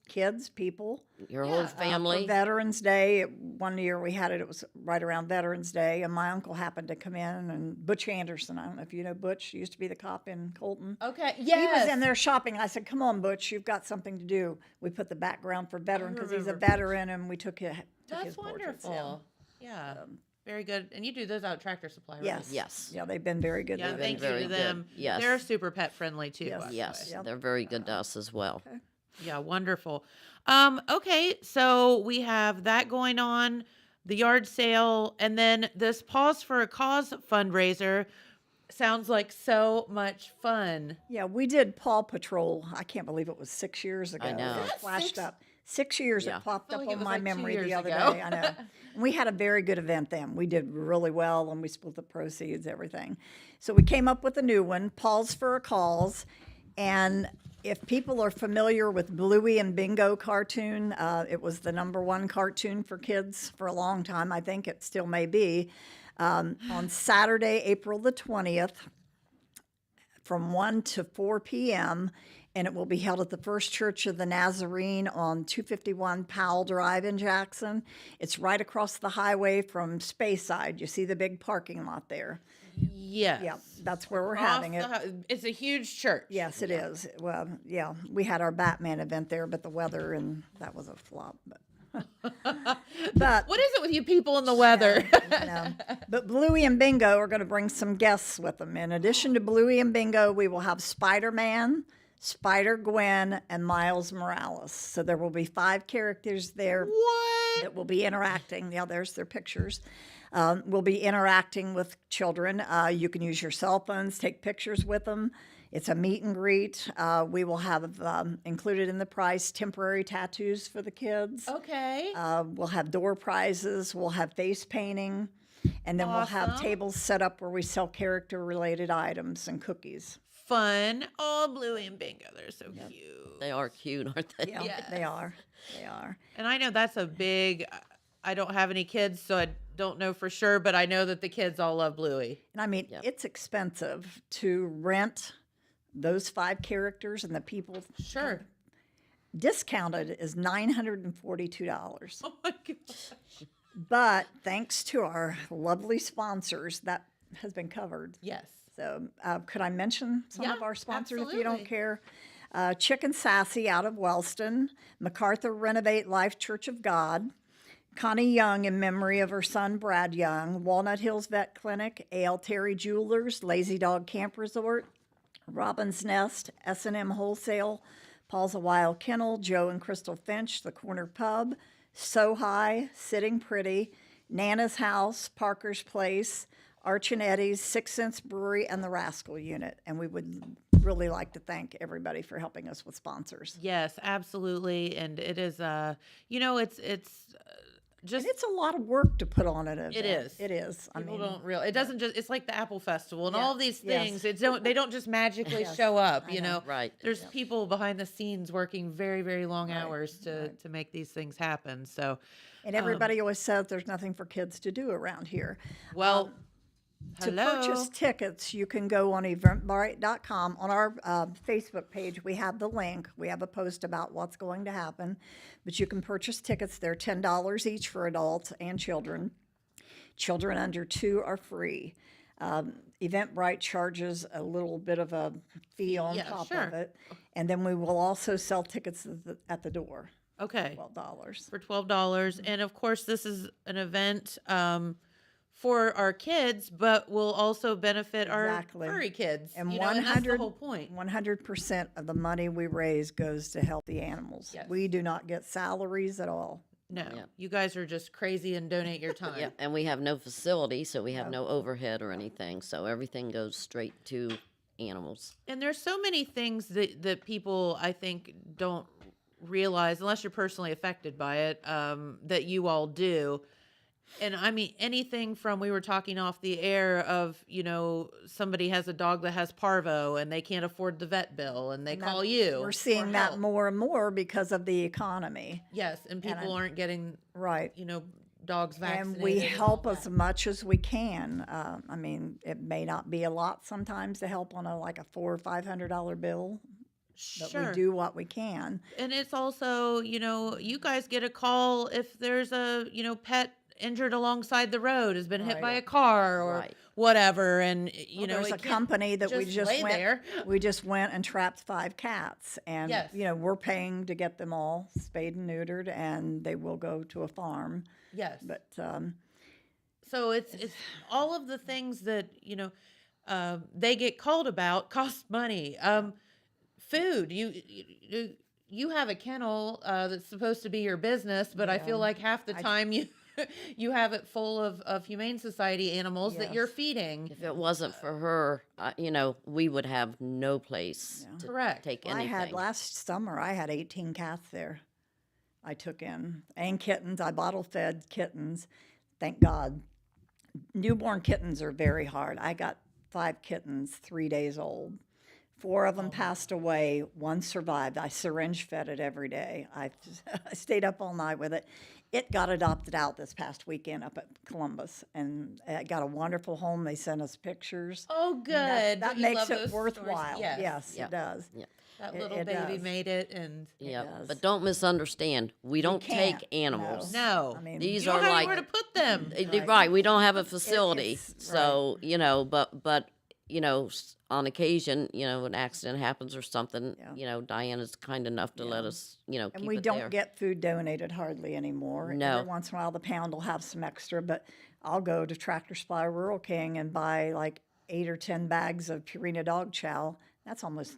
S7: kids, people.
S5: Your whole
S7: For
S5: family.
S7: Veterans Day, one year we had it. It was right around Veterans Day, and my uncle happened to come in, and Butch Anderson. I don't know if you know Butch. He used to be the cop in Colton.
S6: Okay.
S7: He
S6: Yes.
S7: was in there shopping. I said, "Come on, Butch, you've got something to do." We put the background for veteran because he's a
S6: remember
S7: veteran, and we took his
S6: That's
S7: portraits.
S6: wonderful. Yeah. Very good. And you do those out at Tractor Supply, right?
S7: Yes.
S5: Yes.
S7: Yeah, they've been very good.
S6: Yeah,
S7: to
S6: thank
S7: us.
S6: you
S5: very
S6: to
S5: good.
S6: them.
S5: Yes.
S6: They're super pet friendly too.
S7: Yes.
S6: by the
S5: Yes,
S6: way.
S5: they're very good to us as well.
S6: Yeah, wonderful. Okay, so we have that going on, the yard sale, and then this Pause for a Cause fundraiser sounds like so much fun.
S7: Yeah, we did Paw Patrol. I can't believe it was 6 years ago.
S5: I know.
S7: It
S6: That's
S7: flashed
S6: 6
S7: up. 6 years
S5: Yeah.
S7: it popped
S6: feel
S7: up
S6: like it
S7: on
S6: was
S7: my
S6: like 2
S7: memory the
S6: years
S7: other
S6: ago.
S7: day. I know. And we had a very good event then. We did really well, and we split the proceeds, everything. So we came up with a new one, Pause for a Cause. And if people are familiar with Bluey and Bingo cartoon, it was the #1 cartoon for kids for a long time. I think it still may be. On Saturday, April the 20th, from 1 to 4 p.m., and it will be held at the First Church of the Nazarene on 251 Powell Drive in Jackson. It's right across the highway from Speyside. You see the big parking lot there.
S6: Yes.
S7: Yeah, that's where we're
S6: Across
S7: having it.
S6: It's a huge church.
S7: Yes, it is. Well, yeah, we had our Batman event there, but the weather, and that was a flop. But
S6: What is it with you people and the weather?
S7: But Bluey and Bingo are going to bring some guests with them. In addition to Bluey and Bingo, we will have Spider-Man, Spider-Gwen, and Miles Morales. So there will be 5 characters there
S6: What?
S7: that will be interacting. Yeah, there's their pictures. We'll be interacting with children. You can use your cell phones, take pictures with them. It's a meet and greet. We will have included in the price temporary tattoos for the kids.
S6: Okay.
S7: We'll have door prizes. We'll have face painting. And then we'll have
S6: Awesome.
S7: tables set up where we sell character-related items and cookies.
S6: Fun. Oh, Bluey and Bingo. They're so cute.
S5: They are cute, aren't they?
S7: Yeah,
S6: Yes.
S7: they are. They are.
S6: And I know that's a big, I don't have any kids, so I don't know for sure, but I know that the kids all love Bluey.
S7: And I mean, it's expensive to rent those 5 characters, and the people
S6: Sure.
S7: discounted is $942.
S6: Oh my gosh.
S7: But thanks to our lovely sponsors, that has been covered.
S6: Yes.
S7: So could I mention some
S6: Yeah,
S7: of our sponsors if you
S6: absolutely.
S7: don't care? Chicken Sassy out of Wellston, MacArthur Renovate Life Church of God, Connie Young in memory of her son Brad Young, Walnut Hills Vet Clinic, A.L. Terry Jewelers, Lazy Dog Camp Resort, Robin's Nest, S&M Wholesale, Paul's a Wild Kennel, Joe and Crystal Finch, The Corner Pub, So High, Sitting Pretty, Nana's House, Parker's Place, Arch and Eddie's, Six Sense Brewery, and the Rascal Unit. And we would really like to thank everybody for helping us with sponsors.
S6: Yes, absolutely. And it is, just
S7: And it's a lot of work to put on an event.
S6: It is.
S7: It is.
S6: people don't realize it doesn't just it's like the Apple Festival and
S7: Yeah.
S6: all of these
S7: Yes.
S6: things. They don't just magically show up, you know.
S5: Right.
S6: There's people behind the scenes working very, very long hours to make these things happen. So
S7: And everybody always says there's nothing for kids to do around here.
S6: well
S7: To
S6: hello.
S7: purchase tickets, you can go on eventbrite.com. On our Facebook page, we have the link. We have a post about what's going to happen. But you can purchase tickets. They're $10 each for adults and children. Children under 2 are free. Eventbrite charges a little bit of a fee on
S6: Yeah,
S7: top
S6: sure.
S7: of it. And then we will also sell tickets at the door,
S6: Okay.
S7: $12.
S6: For $12. And of course this is an event for our kids, but will also benefit
S7: Exactly.
S6: our furry kids.
S7: And
S6: you know, and that's the whole point.
S7: 100% of the money we raise goes to help the animals.
S6: Yes.
S7: We do not get salaries at all.
S6: No,
S5: Yeah.
S6: you guys are just crazy and donate your time.
S5: Yeah, and we have no facility, so we have no overhead or anything. So everything goes straight to animals.
S6: And there's so many things that people, I think, don't realize, unless you're personally affected by it, that you all do. And I mean, anything from, we were talking off the air of, somebody has a dog that has parvo and they can't afford the vet bill and they call you.
S7: We're seeing
S6: for
S7: that
S6: help.
S7: more and more because of the economy.
S6: Yes, and people aren't getting,
S7: Right.
S6: dogs vaccinated.
S7: And we
S6: all
S7: help
S6: that.
S7: as much as we can. I mean, it may not be a lot sometimes to help on like a $400 or $500 bill, but
S6: Sure.
S7: we do what we can.
S6: And it's also, you guys get a call if there's a, pet injured alongside the road, has been hit by a car or
S5: Right.
S6: whatever. And,
S7: There's
S6: it
S7: a
S6: can't
S7: company that we
S6: just
S7: just
S6: lay
S7: went.
S6: there.
S7: We just went and trapped 5 cats, and
S6: Yes.
S7: we're paying to get them all spayed and neutered, and they will go to a farm.
S6: Yes.
S7: But
S6: So it's all of the things that they get called about cost money. Food. You have a kennel that's supposed to be your business, but I feel like half the time you have it full of Humane Society animals that you're
S7: Yes.
S6: feeding.
S5: If it wasn't for her, we would have no place to
S6: Correct.
S5: take
S7: I
S5: anything.
S7: had last summer, I had 18 cats there. I took in, and kittens. I bottle fed kittens. Thank God. Newborn kittens are very hard. I got 5 kittens, 3 days old. 4 of them passed away. 1 survived. I syringe fed it every day. I stayed up all night with it. It got adopted out this past weekend up at Columbus, and it got a wonderful home. They sent us pictures.
S6: Oh, good.
S7: That
S6: Don't you
S7: makes
S6: love
S7: it
S6: those
S7: worthwhile.
S6: stories?
S7: Yes,
S5: Yeah.
S7: it does.
S5: Yeah.
S6: That
S7: It-
S6: little
S7: it
S6: baby
S7: does.
S6: made it, and
S5: Yeah,
S7: does.
S5: but don't misunderstand. We don't
S7: can't,
S5: take animals.
S6: no,
S7: I mean,
S5: These
S6: you don't
S5: are
S6: have
S5: like
S6: anywhere to put them.
S5: right. We don't have a facility,
S7: it's-
S5: so but on occasion, an accident happens or something.
S7: Yeah.
S5: Diana's kind enough to let us,
S7: And
S5: keep
S7: we
S5: it
S7: don't
S5: there.
S7: get food donated hardly anymore.
S5: No.
S7: Every once in a while, the pound will have some extra, but I'll go to Tractor Supply Rural King and buy like 8 or 10 bags of Purina dog chow. That's almost,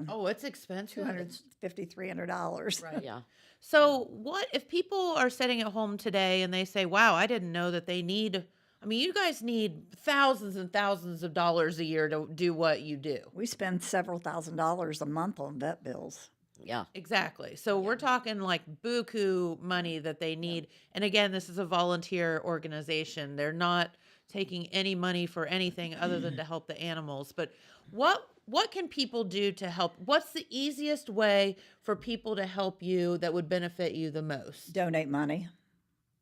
S6: Oh, it's expensive.
S7: $250, $300.
S6: Right.
S5: Yeah.
S6: So, what if people are sitting at home today and they say, "Wow, I didn't know that they need." I mean, you guys need thousands and thousands of dollars a year to do what you do.
S7: We spend several $1,000s a month on vet bills.
S5: Yeah.
S6: Exactly. So we're talking like buku money that they need. And again, this is a volunteer organization. They're not taking any money for anything other than to help the animals. But what can people do to help? What's the easiest way for people to help you that would benefit you the most?
S7: Donate money.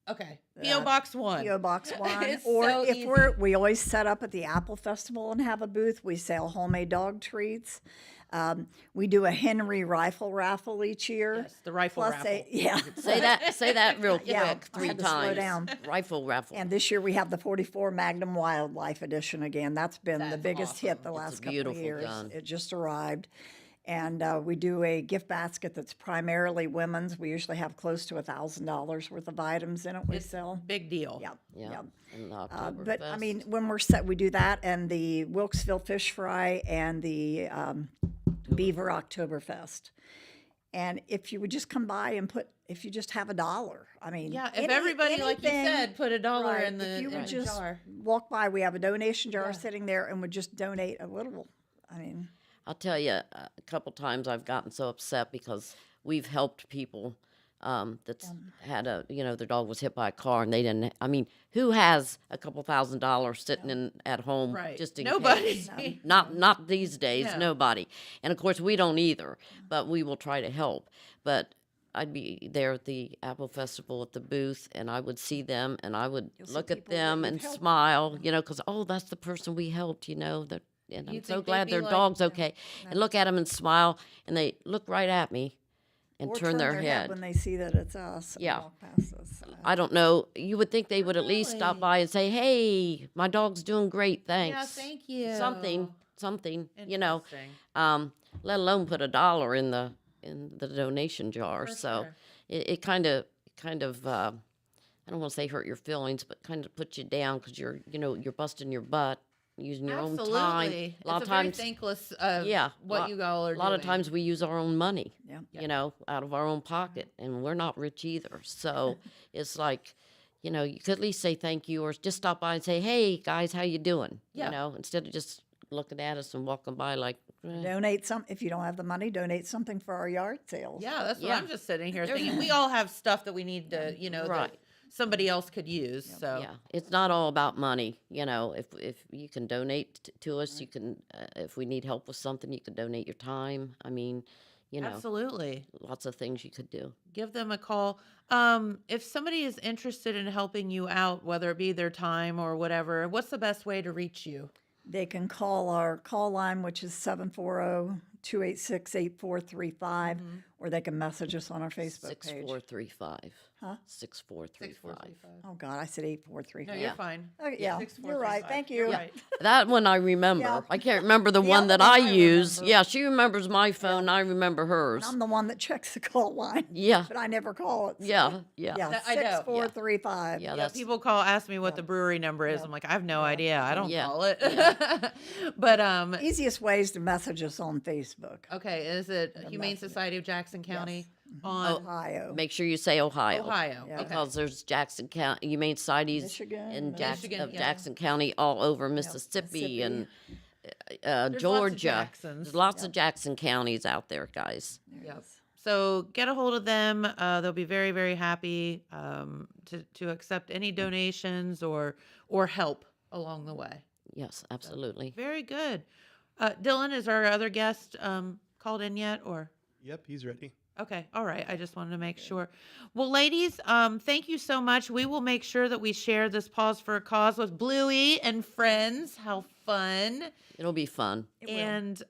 S6: Okay. P.O. Box 1.
S7: P.O. Box 1.
S6: It's
S7: Or
S6: so
S7: if
S6: easy.
S7: we always set up at the Apple Festival and have a booth. We sell homemade dog treats. We do a Henry rifle raffle each year.
S6: Yes, the rifle
S7: Plus
S6: raffle.
S7: yeah.
S5: Say that real quick
S7: Yeah, I
S5: 3
S7: had to slow
S5: times.
S7: down.
S5: Rifle raffle.
S7: And this year we have the 44 Magnum Wildlife Edition again. That's been the
S6: That's
S7: biggest hit the
S5: It's a
S7: last couple of
S5: beautiful
S7: years.
S5: gun.
S7: It just arrived. And we do a gift basket that's primarily women's. We usually have close to $1,000 worth of items in it we sell.
S6: Big deal.
S7: Yep.
S5: Yeah.
S7: Yep.
S5: And the
S7: But I
S5: Oktoberfest.
S7: mean, when we're set, we do that and the Wilkesville Fish Fry and the Beaver Oktoberfest. And if you would just come by and if you just have $1, I mean,
S6: Yeah, if everybody, like you
S7: anything-
S6: said, put $1
S7: right,
S6: in the,
S7: if you
S6: in
S7: would
S6: the
S7: just
S6: jar.
S7: walk by, we have a donation jar sitting there, and would just donate a little. I mean,
S5: I'll tell you, a couple times I've gotten so upset because we've helped people that's had their dog was hit by a car and they didn't. I mean, who has a couple $1,000s sitting at home
S6: Right.
S5: just in
S6: Nobody.
S5: case? Not these days.
S6: No.
S5: Nobody. And of course, we don't either. But we will try to help. But I'd be there at the Apple Festival at the booth, and I would see them, and I would
S7: see
S5: look at
S7: people that
S5: them
S7: you've
S5: and
S7: helped.
S5: smile, because that's the person we helped, that. And
S6: You
S5: I'm so
S6: think they'd
S5: glad
S6: be
S5: their
S6: like-
S5: dog's okay. And look at them and smile, and they look right at me and
S7: or
S5: turn their head.
S7: when they see that it's us. And
S5: Yeah.
S7: walk past us.
S5: I don't know. You would think they would at least stop
S6: Really?
S5: by and say, "Hey, my dog's doing great. Thanks."
S6: Yeah, thank you.
S5: Something.
S6: Interesting.
S5: Let alone put $1 in the donation jar.
S6: For
S5: So
S6: sure.
S5: it kind of I don't want to say hurt your feelings, but kind of put you down because you're busting your butt using your own time.
S6: Absolutely.
S5: A lot
S6: It's
S5: of
S6: a very
S5: times,
S6: thankless
S5: yeah,
S6: what you all are
S5: a lot
S6: doing.
S5: of times we use our own money,
S7: Yeah.
S5: out of our own pocket, and we're not rich either. So it's like, you could at least say thank you, or just stop by and say, "Hey guys, how you doing?"
S6: Yeah.
S5: Instead of just looking at us and walking by like,
S7: Donate some if you don't have the money. Donate something for our yard sales.
S6: Yeah, that's what
S5: Yeah.
S6: I'm just sitting here thinking. We all have stuff that we need to,
S5: Right.
S6: somebody else could use. So
S5: Yeah, it's not all about money. If you can donate to us, you can. If we need help with something, you can donate your time. I mean,
S6: absolutely.
S5: lots of things you could do.
S6: Give them a call. If somebody is interested in helping you out, whether it be their time or whatever, what's the best way to reach you?
S7: They can call our call line, which is 740-286-8435, or they can message us on our Facebook page.
S5: 6435.
S7: Huh?
S5: 6435.
S7: Oh, God, I said 8435.
S6: No, you're fine.
S7: Okay, yeah, you're right.
S6: 6435.
S7: Thank you.
S6: Right.
S5: That one I remember.
S7: Yeah.
S5: I can't remember the
S7: The
S5: one
S7: other
S5: that
S7: one
S5: I
S7: I
S5: use.
S7: remember.
S5: Yeah, she remembers my phone. I remember hers.
S7: I'm the one that checks the call line,
S5: Yeah,
S7: but I never call it.
S5: yeah.
S7: Yeah,
S6: That- I know.
S7: 6435.
S5: Yeah,
S6: Yeah,
S5: that's
S6: people ask me what the brewery number is. I'm like, I have no idea. I don't
S5: Yeah.
S6: call it. But
S7: Easiest way is to message us on Facebook.
S6: okay, is it Humane Society of Jackson County
S7: Oh,
S6: on
S7: Ohio.
S5: make sure you say Ohio.
S6: Ohio?
S7: Yeah.
S6: Okay.
S5: Because there's Jackson County, Humane Societies
S7: Michigan,
S5: in
S6: Michigan, yeah.
S5: Jackson County, all over Mississippi and
S6: Lots of
S5: Georgia.
S6: Jacksons.
S5: There's lots of Jackson counties out there, guys.
S6: Yep. So get a hold of them. They'll be very, very happy to accept any donations or help along the way.
S5: Yes, absolutely.
S6: Very good. Dylan, is our other guest called in yet? Or
S8: Yep, he's ready.
S6: okay, all right. I just wanted to make sure. Well, ladies, thank you so much. We will make sure that we share this Pause for a Cause with Bluey and friends. How fun!
S5: It'll be fun.
S6: And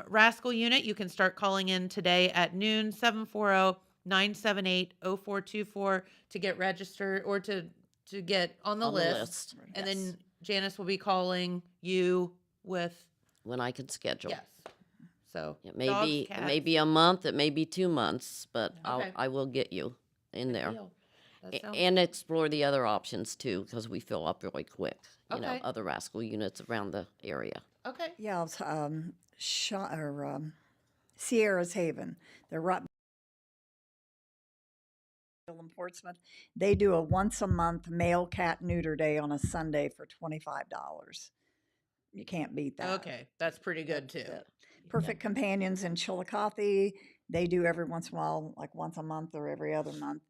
S6: Rascal Unit, you can start calling in today at noon, 740-978-0424 to get registered or to get on the
S5: On the
S6: list.
S5: list.
S6: And
S5: Yes.
S6: then Janice will be calling you with,
S5: When I can schedule.
S6: yes. So
S5: It may
S6: dogs,
S5: be it may
S6: cats.
S5: be a month, it may be 2 months, but
S6: Okay.
S5: I will get you in there.
S6: Deal. That
S5: A-
S6: sounds-
S5: And explore the other options too, because we fill up really quick.
S6: Okay.
S5: Other Rascal units around the area.
S6: okay.
S7: Yeah, it's, Sierra's Haven. They're right in Portsmouth. They do a once a month male cat neuter day on a Sunday for $25. You can't beat that.
S6: Okay. That's pretty good too.
S7: That's it. Perfect Companions in Chillicothe. They do every once in a while, like once a month or every other month,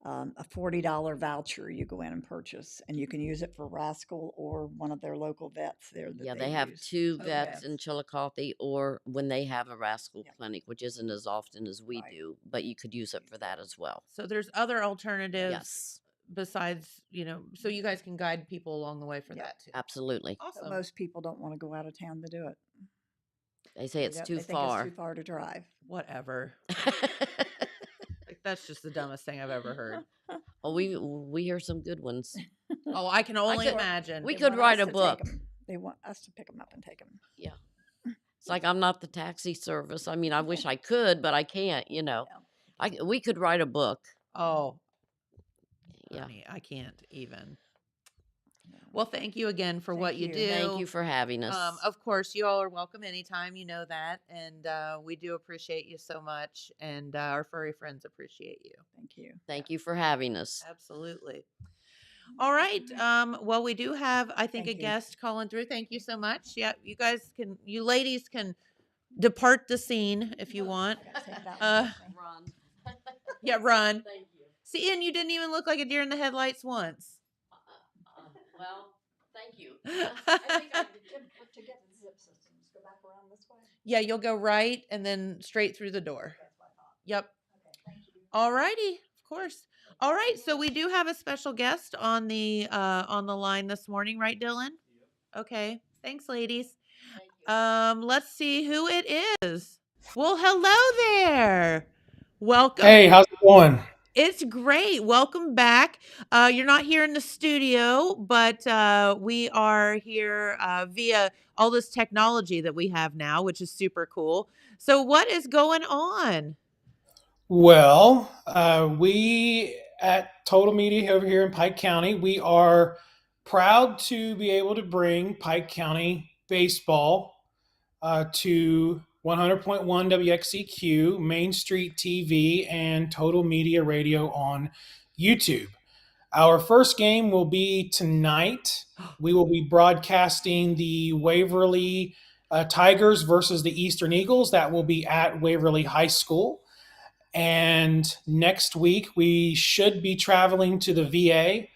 S7: a $40 voucher you go in and purchase, and you can use it for Rascal or one of their local vets there. That
S5: Yeah, they have
S7: use.
S5: 2
S6: Okay.
S5: vets in Chillicothe, or when they have a Rascal clinic, which isn't as often as we
S7: Right.
S5: do, but you could use it for that as well.
S6: So there's other alternatives
S5: Yes,
S6: besides, so you guys can guide people along the way for
S7: Yeah.
S6: that too.
S5: absolutely.
S7: But
S6: Awesome.
S7: most people don't want to go out of town to do it.
S5: They say it's
S7: They
S5: too
S7: think It's
S5: far.
S7: too far to drive.
S6: Whatever. Like, that's just the dumbest thing I've ever heard.
S5: Oh, we hear some good ones.
S6: Oh, I can only
S5: could-
S6: imagine.
S5: we
S7: They
S5: could
S7: want
S5: write
S7: us
S5: a
S7: to take
S5: book.
S7: 'em. They want us to pick them up and take them.
S5: Yeah. It's like I'm not the taxi service. I mean, I wish I could, but I can't, we could write a book.
S6: Oh,
S5: Yeah.
S6: honey, I can't even. Well, thank you again for what you
S7: you.
S6: do.
S5: Thank you for having us.
S6: Of course, you all are welcome anytime. You know that, and we do appreciate you so much, and our furry friends appreciate you.
S7: Thank you.
S5: Thank you for having us.
S6: Absolutely. All right. Well, we do have, I think,
S7: Thank
S6: a
S7: you.
S6: guest calling through. Thank you so much. Yeah, you ladies can depart the scene if you want.
S5: Run.
S6: Yeah, run.
S5: Thank you.
S6: See, and you didn't even look like a deer in the headlights once.
S5: Well, thank you.
S7: To get the zip systems, go back around this way.
S6: Yeah, you'll go right and then straight through the door. Yep. All righty. Of course. All right. So we do have a special guest on the line this morning, right, Dylan? Okay. Thanks, ladies. Let's see who it is. Well, hello there. Welcome.
S9: Hey, how's it going?
S6: It's great. Welcome back. You're not here in the studio, but we are here via all this technology that we have now, which is super cool. So what is going on?
S9: Well, we at Total Media over here in Pike County, we are proud to be able to bring Pike County baseball to 100.1 WXCQ, Main Street TV, and Total Media Radio on YouTube. Our first game will be tonight. We will be broadcasting the Waverly Tigers versus the Eastern Eagles. That will be at Waverly High School. And next week, we should be traveling to the VA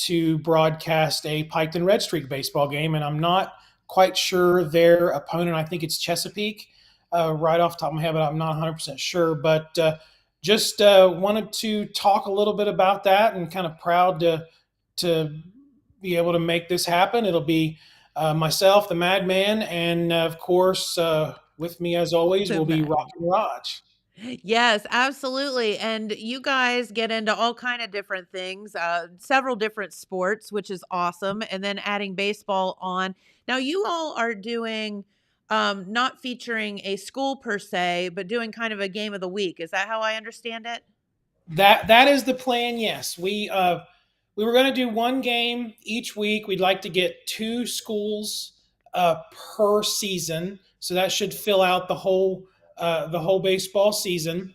S9: to broadcast a Piketon Red Streak baseball game. And I'm not quite sure their opponent. I think it's Chesapeake, right off the top of my head, but I'm not 100% sure. But just wanted to talk a little bit about that, and kind of proud to be able to make this happen. It'll be myself, the Madman, and of course, with me as always
S6: The
S9: will be
S6: Madman.
S9: Rockin' Raj.
S6: Yes, absolutely. And you guys get into all kind of different things, several different sports, which is awesome. And then adding baseball on. Now you all are doing not featuring a school per se, but doing kind of a game of the week. Is that how I understand it?
S9: That is the plan. Yes, we were going to do one game each week. We'd like to get two schools per season, so that should fill out the whole baseball season.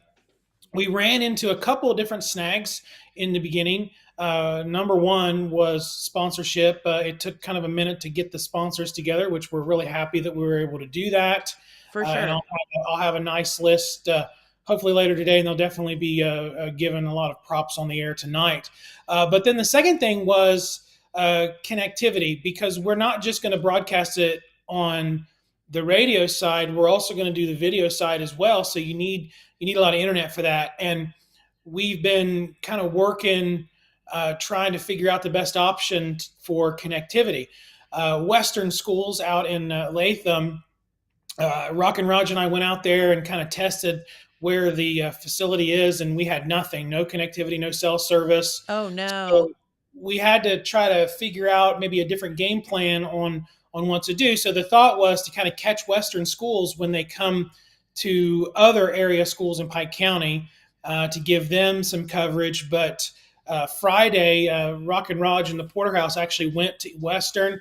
S9: We ran into a couple of different snags in the beginning. Number one was sponsorship. It took kind of a minute to get the sponsors together, which we're really happy that we were able to do that.
S6: For
S9: And
S6: sure.
S9: I'll have a nice list hopefully later today, and they'll definitely be given a lot of props on the air tonight. But then the second thing was connectivity, because we're not just going to broadcast it on the radio side. We're also going to do the video side as well. So you need a lot of internet for that. And we've been kind of working, trying to figure out the best option for connectivity. Western schools out in Latham, Rock and Raj and I went out there and kind of tested where the facility is, and we had nothing, no connectivity, no cell service.
S6: Oh
S9: So
S6: no.
S9: we had to try to figure out maybe a different game plan on what to do. So the thought was to kind of catch Western schools when they come to other area schools in Pike County, to give them some coverage. But Friday, Rock and Raj and the Porterhouse actually went to Western.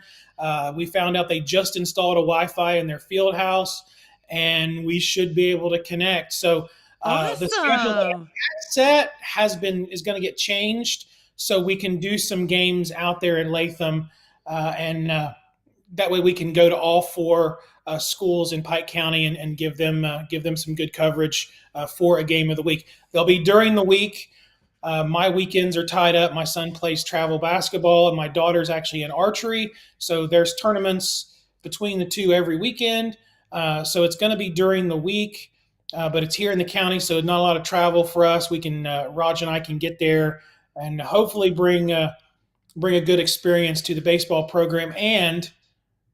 S9: We found out they just installed a Wi-Fi in their field house, and we should be able to connect. So the schedule that I
S6: Awesome.
S9: had set is going to get changed, so we can do some games out there in Latham, and that way we can go to all four schools in Pike County, and give them some good coverage for a game of the week. They'll be during the week. My weekends are tied up. My son plays travel basketball, and my daughter's actually in archery. So there's tournaments between the two every weekend. So it's going to be during the week, but it's here in the county, so not a lot of travel for us. We can Raj and I can get there and hopefully bring a good experience to the baseball program. And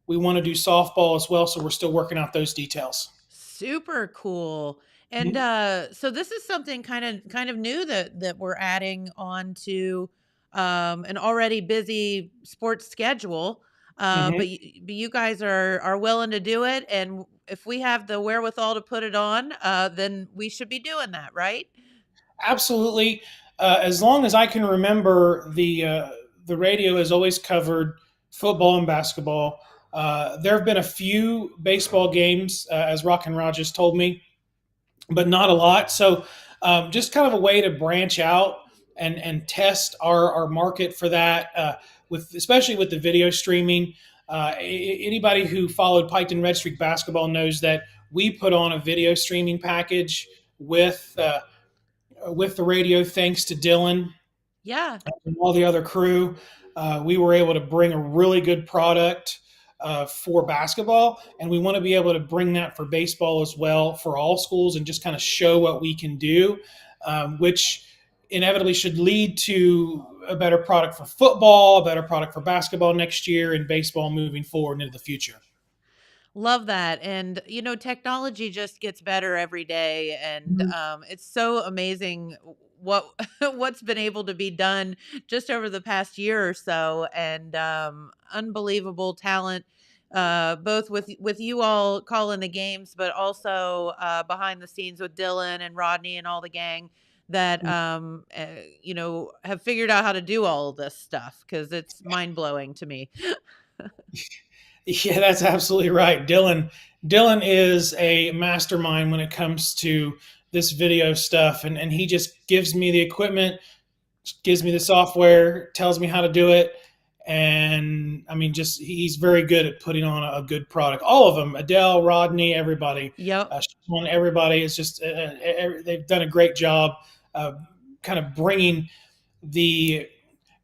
S9: we want to do softball as well, so we're still working out those details.
S6: Super cool. And
S9: Mhm.
S6: so this is something kind of new that we're adding on to an already busy sports schedule.
S9: Mhm.
S6: But you guys are willing to do it, and if we have the wherewithal to put it on, then we should be doing that, right?
S9: Absolutely. As long as I can remember, the radio has always covered football and basketball. There have been a few baseball games, as Rock and Rogers told me, but not a lot. So just kind of a way to branch out and test our market for that, with especially with the video streaming. Anybody who followed Piketon Red Streak basketball knows that we put on a video streaming package with the radio, thanks to Dylan
S6: Yeah.
S9: and all the other crew. We were able to bring a really good product for basketball, and we want to be able to bring that for baseball as well, for all schools, and just kind of show what we can do, which inevitably should lead to a better product for football, a better product for basketball next year, and baseball moving forward into the future.
S6: Love that. And, technology just gets better every day. And it's so amazing what what's been able to be done just over the past year or so. And unbelievable talent, both with you all calling the games, but also behind the scenes with Dylan and Rodney and all the gang that have figured out how to do all of this stuff, because it's mind blowing to me.
S9: Yeah, that's absolutely right. Dylan is a mastermind when it comes to this video stuff, and he just gives me the equipment, gives me the software, tells me how to do it, And I mean, just he's very good at putting on a good product. All of them, Adele, Rodney, everybody,
S6: Yep.
S9: Sean, everybody. It's just they've done a great job, kind of bringing the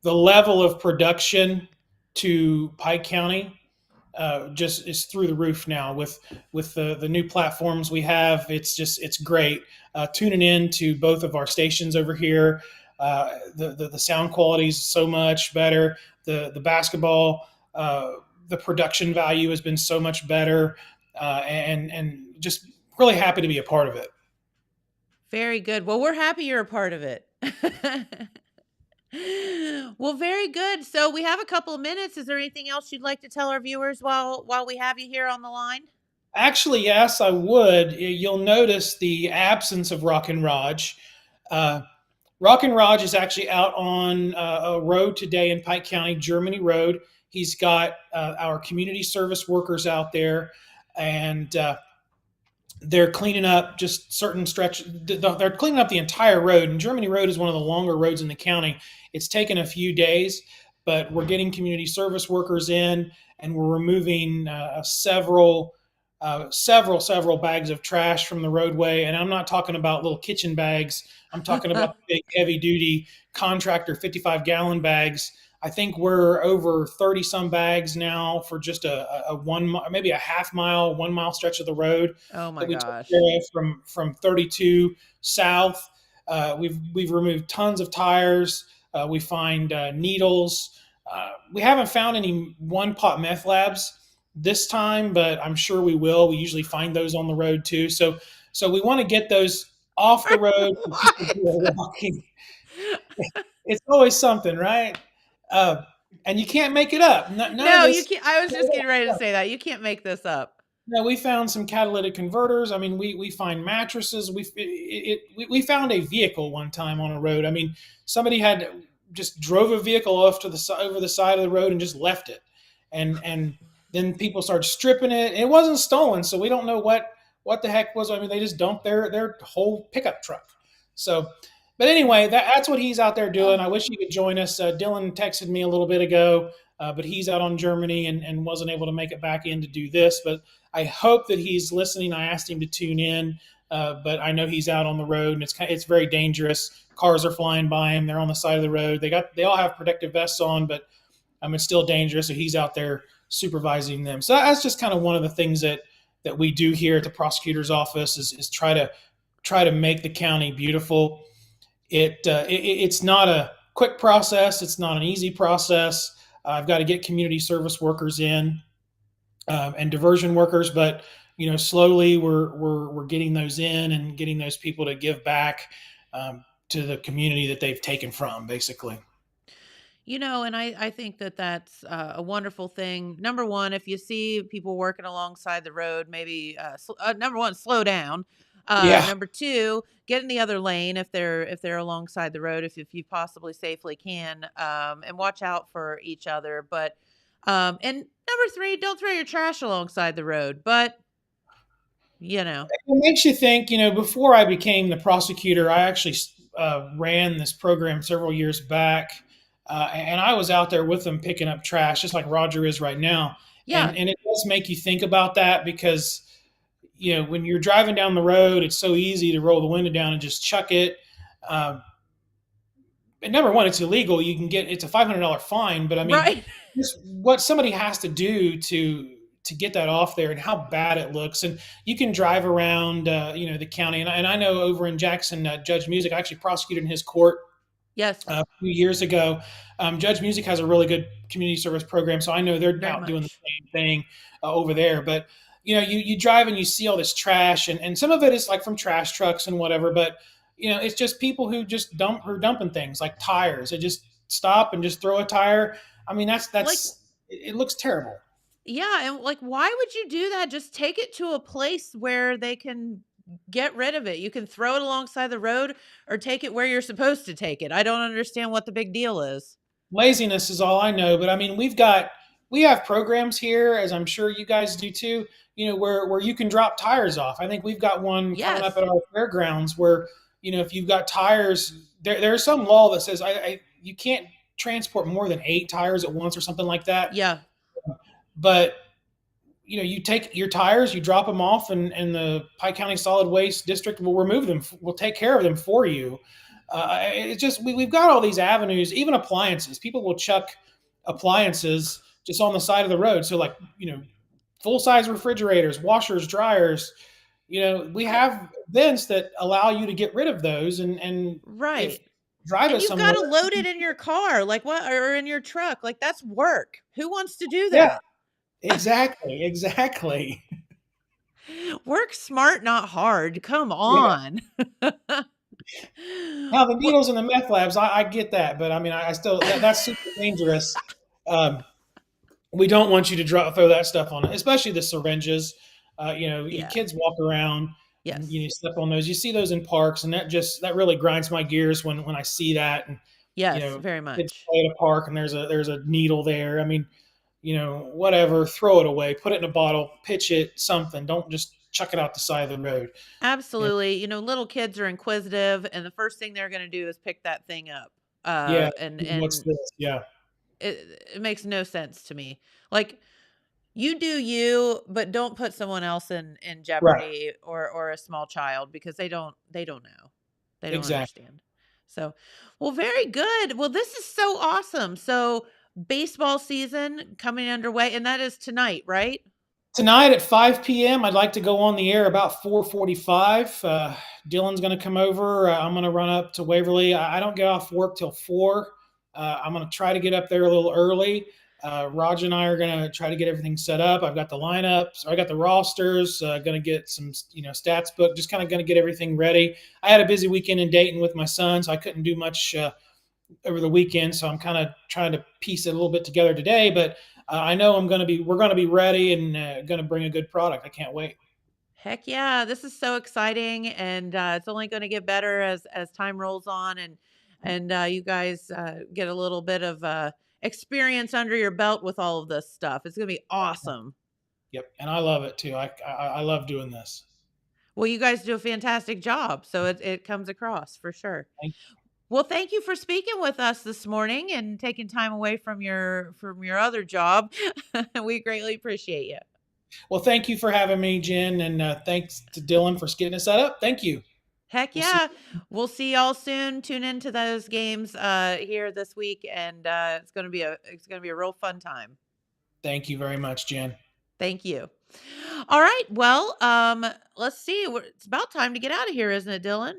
S9: level of production to Pike County just is through the roof now with the new platforms we have. It's great. Tuning in to both of our stations over here. The sound quality is so much better. The basketball, the production value has been so much better, and just really happy to be a part of it.
S6: Very good. Well, we're happy you're a part of it. Well, very good. So we have a couple of minutes. Is there anything else you'd like to tell our viewers while we have you here on the line?
S9: Actually, yes, I would. You'll notice the absence of Rock and Raj. Uh, Rock and Raj is actually out on a road today in Pike County, Germany Road. He's got our community service workers out there, and they're cleaning up just certain stretch. They're cleaning up the entire road. And Germany Road is one of the longer roads in the county. It's taken a few days, but we're getting community service workers in, and we're removing several bags of trash from the roadway. And I'm not talking about little kitchen bags. I'm talking about big, heavy duty contractor 55-gallon bags. I think we're over 30 some bags now for just maybe a half mile, 1 mile stretch of the road.
S6: Oh my
S9: that we took
S6: gosh.
S9: care of from 32 south. We've removed tons of tires. We find needles. We haven't found any one pot meth labs this time, but I'm sure we will. We usually find those on the road too. So we want to get those off the road for people who are walking. It's always something, right? And you can't make it up. None
S6: No,
S9: of
S6: you
S9: this.
S6: can't. I was just getting ready to say that. You can't make this up.
S9: No, we found some catalytic converters. I mean, we find mattresses. We found a vehicle one time on a road. I mean, somebody had just drove a vehicle off to over the side of the road and just left it, and then people started stripping it. And it wasn't stolen, so we don't know what the heck was. I mean, they just dumped their whole pickup truck. So, but anyway, that's what he's out there doing. I wish he could join us. Dylan texted me a little bit ago, but he's out on Germany and wasn't able to make it back in to do this. But I hope that he's listening. I asked him to tune in, but I know he's out on the road, and it's very dangerous. Cars are flying by him. They're on the side of the road. They all have protective vests on, but it's still dangerous. So he's out there supervising them. So that's just kind of one of the things that we do here at the prosecutor's office is try to make the county beautiful. It's not a quick process. It's not an easy process. I've got to get community service workers in and diversion workers, but slowly we're getting those in and getting those people to give back to the community that they've taken from, basically.
S6: And I think that that's a wonderful thing. Number one, if you see people working alongside the road, maybe number one, slow down.
S9: Yeah.
S6: Number two, get in the other lane if they're alongside the road, if you possibly safely can, and watch out for each other. But and number three, don't throw your trash alongside the road. But
S9: it makes you think. Before I became the prosecutor, I actually ran this program several years back. And I was out there with them picking up trash, just like Roger is right now.
S6: Yeah.
S9: And it does make you think about that because, when you're driving down the road, it's so easy to roll the window down and just chuck it. And number one, it's illegal. It's a $500 fine, but I mean,
S6: right.
S9: What somebody has to do to get that off there and how bad it looks. And you can drive around, the county. And I know over in Jackson, Judge Music, I actually prosecuted in his court.
S6: Yes.
S9: A few years ago. Judge Music has a really good community service program, so I know they're out doing the same thing over there. But you drive and you see all this trash, and some of it is like from trash trucks and whatever. But it's just people who just dumping things like tires. They just stop and just throw a tire. I mean, that's it looks terrible.
S6: Yeah, and why would you do that? Just take it to a place where they can get rid of it. You can throw it alongside the road or take it where you're supposed to take it. I don't understand what the big deal is.
S9: Laziness is all I know, but I mean, we have programs here, as I'm sure you guys do too, where you can drop tires off. I think we've got one coming up at our fairgrounds where, if you've got tires, there's some law that says you can't transport more than 8 tires at once or something like that.
S6: Yeah.
S9: But you take your tires, you drop them off, and the Pike County Solid Waste District will remove them. Will take care of them for you. It's just we've got all these avenues, even appliances. People will chuck appliances just on the side of the road. So like full size refrigerators, washers, dryers. We have events that allow you to get rid of those, and if
S6: Right.
S9: drive
S6: And
S9: us
S6: you've
S9: somewhere.
S6: got to load it in your car, like what, or in your truck. Like that's work. Who wants to do
S9: Yeah,
S6: that?
S9: exactly.
S6: Work smart, not hard. Come
S9: Yeah.
S6: on.
S9: Now the
S6: Well,
S9: needles and the meth labs, I get that, but I mean, I still that's super dangerous. Um, we don't want you to throw that stuff on it, especially the syringes. You
S6: yeah.
S9: kids walk around and
S6: Yes.
S9: step on those. You see those in parks, and that really grinds my gears when I see that. And
S6: Yes, very
S9: kids
S6: much.
S9: play at a park and there's a needle there. I mean, whatever, throw it away, put it in a bottle, pitch it, something. Don't just chuck it out the side of the road.
S6: Absolutely. Little kids are inquisitive, and the first thing they're going to do is pick that thing up.
S9: Yeah, what's
S6: And
S9: this? Yeah,
S6: it makes no sense to me. Like, you do you, but don't put someone else in
S9: right,
S6: jeopardy, or a small child, because they don't know. They don't
S9: exactly.
S6: understand. So, well, very good. Well, this is so awesome. So, baseball season coming underway, and that is tonight, right?
S9: Tonight at 5 p.m., I'd like to go on the air about 4:45. Dylan's going to come over. I'm going to run up to Waverly. I don't get off work till 4. I'm going to try to get up there a little early. Raj and I are going to try to get everything set up. I've got the lineups. I got the rosters. Going to get some, stats book. Just kind of going to get everything ready. I had a busy weekend in Dayton with my son, so I couldn't do much over the weekend. So I'm kind of trying to piece it a little bit together today. But I know we're going to be ready and going to bring a good product. I can't wait.
S6: Heck yeah, this is so exciting, and it's only going to get better as time rolls on, and you guys get a little bit of experience under your belt with all of this stuff. It's going to be awesome.
S9: Yep, and I love it too. I love doing this.
S6: Well, you guys do a fantastic job, so it comes across for sure.
S9: Thank
S6: Well, thank you for speaking with us this morning and taking time away from your other job. We greatly appreciate you.
S9: Well, thank you for having me, Jen, and thanks to Dylan for getting us set up. Thank you.
S6: Heck
S9: We'll see.
S6: yeah. We'll see y'all soon. Tune into those games here this week, and it's gonna be a real fun time.
S9: Thank you very much, Jen.
S6: Thank you. All right. Well, let's see. It's about time to get out of here, isn't it, Dylan?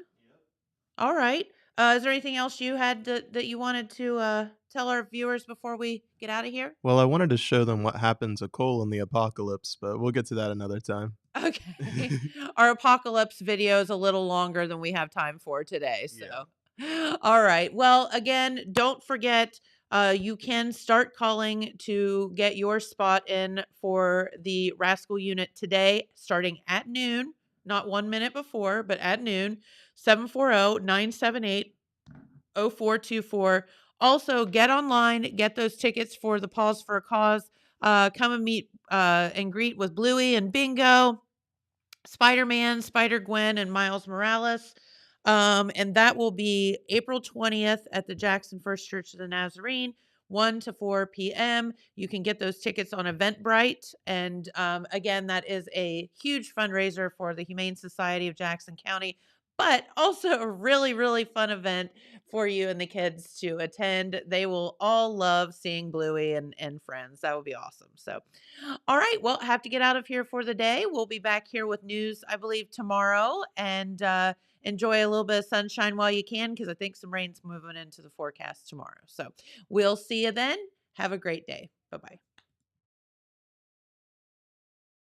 S6: All right. Is there anything else you had that you wanted to tell our viewers before we get out of here?
S8: Well, I wanted to show them what happens to coal in the apocalypse, but we'll get to that another time.
S6: Okay. Our apocalypse video is a little longer than we have time for today.
S8: Yeah.
S6: So, all right. Well, again, don't forget, you can start calling to get your spot in for the Rascal Unit today, starting at noon, not 1 minute before, but at noon, 740-978-0424. Also, get online, get those tickets for the Pause for a Cause. Come and meet and greet with Bluey and Bingo, Spider-Man, Spider-Gwen, and Miles Morales. And that will be April 20th at the Jackson First Church of the Nazarene, 1 to 4 p.m. You can get those tickets on Eventbrite. And again, that is a huge fundraiser for the Humane Society of Jackson County, but also a really, really fun event for you and the kids to attend. They will all love seeing Bluey and friends. That would be awesome. So, all right. Well, I have to get out of here for the day. We'll be back here with news, I believe, tomorrow. And enjoy a little bit of sunshine while you can, because I think some rain's moving into the forecast tomorrow. So we'll see you then. Have a great day. Bye-bye.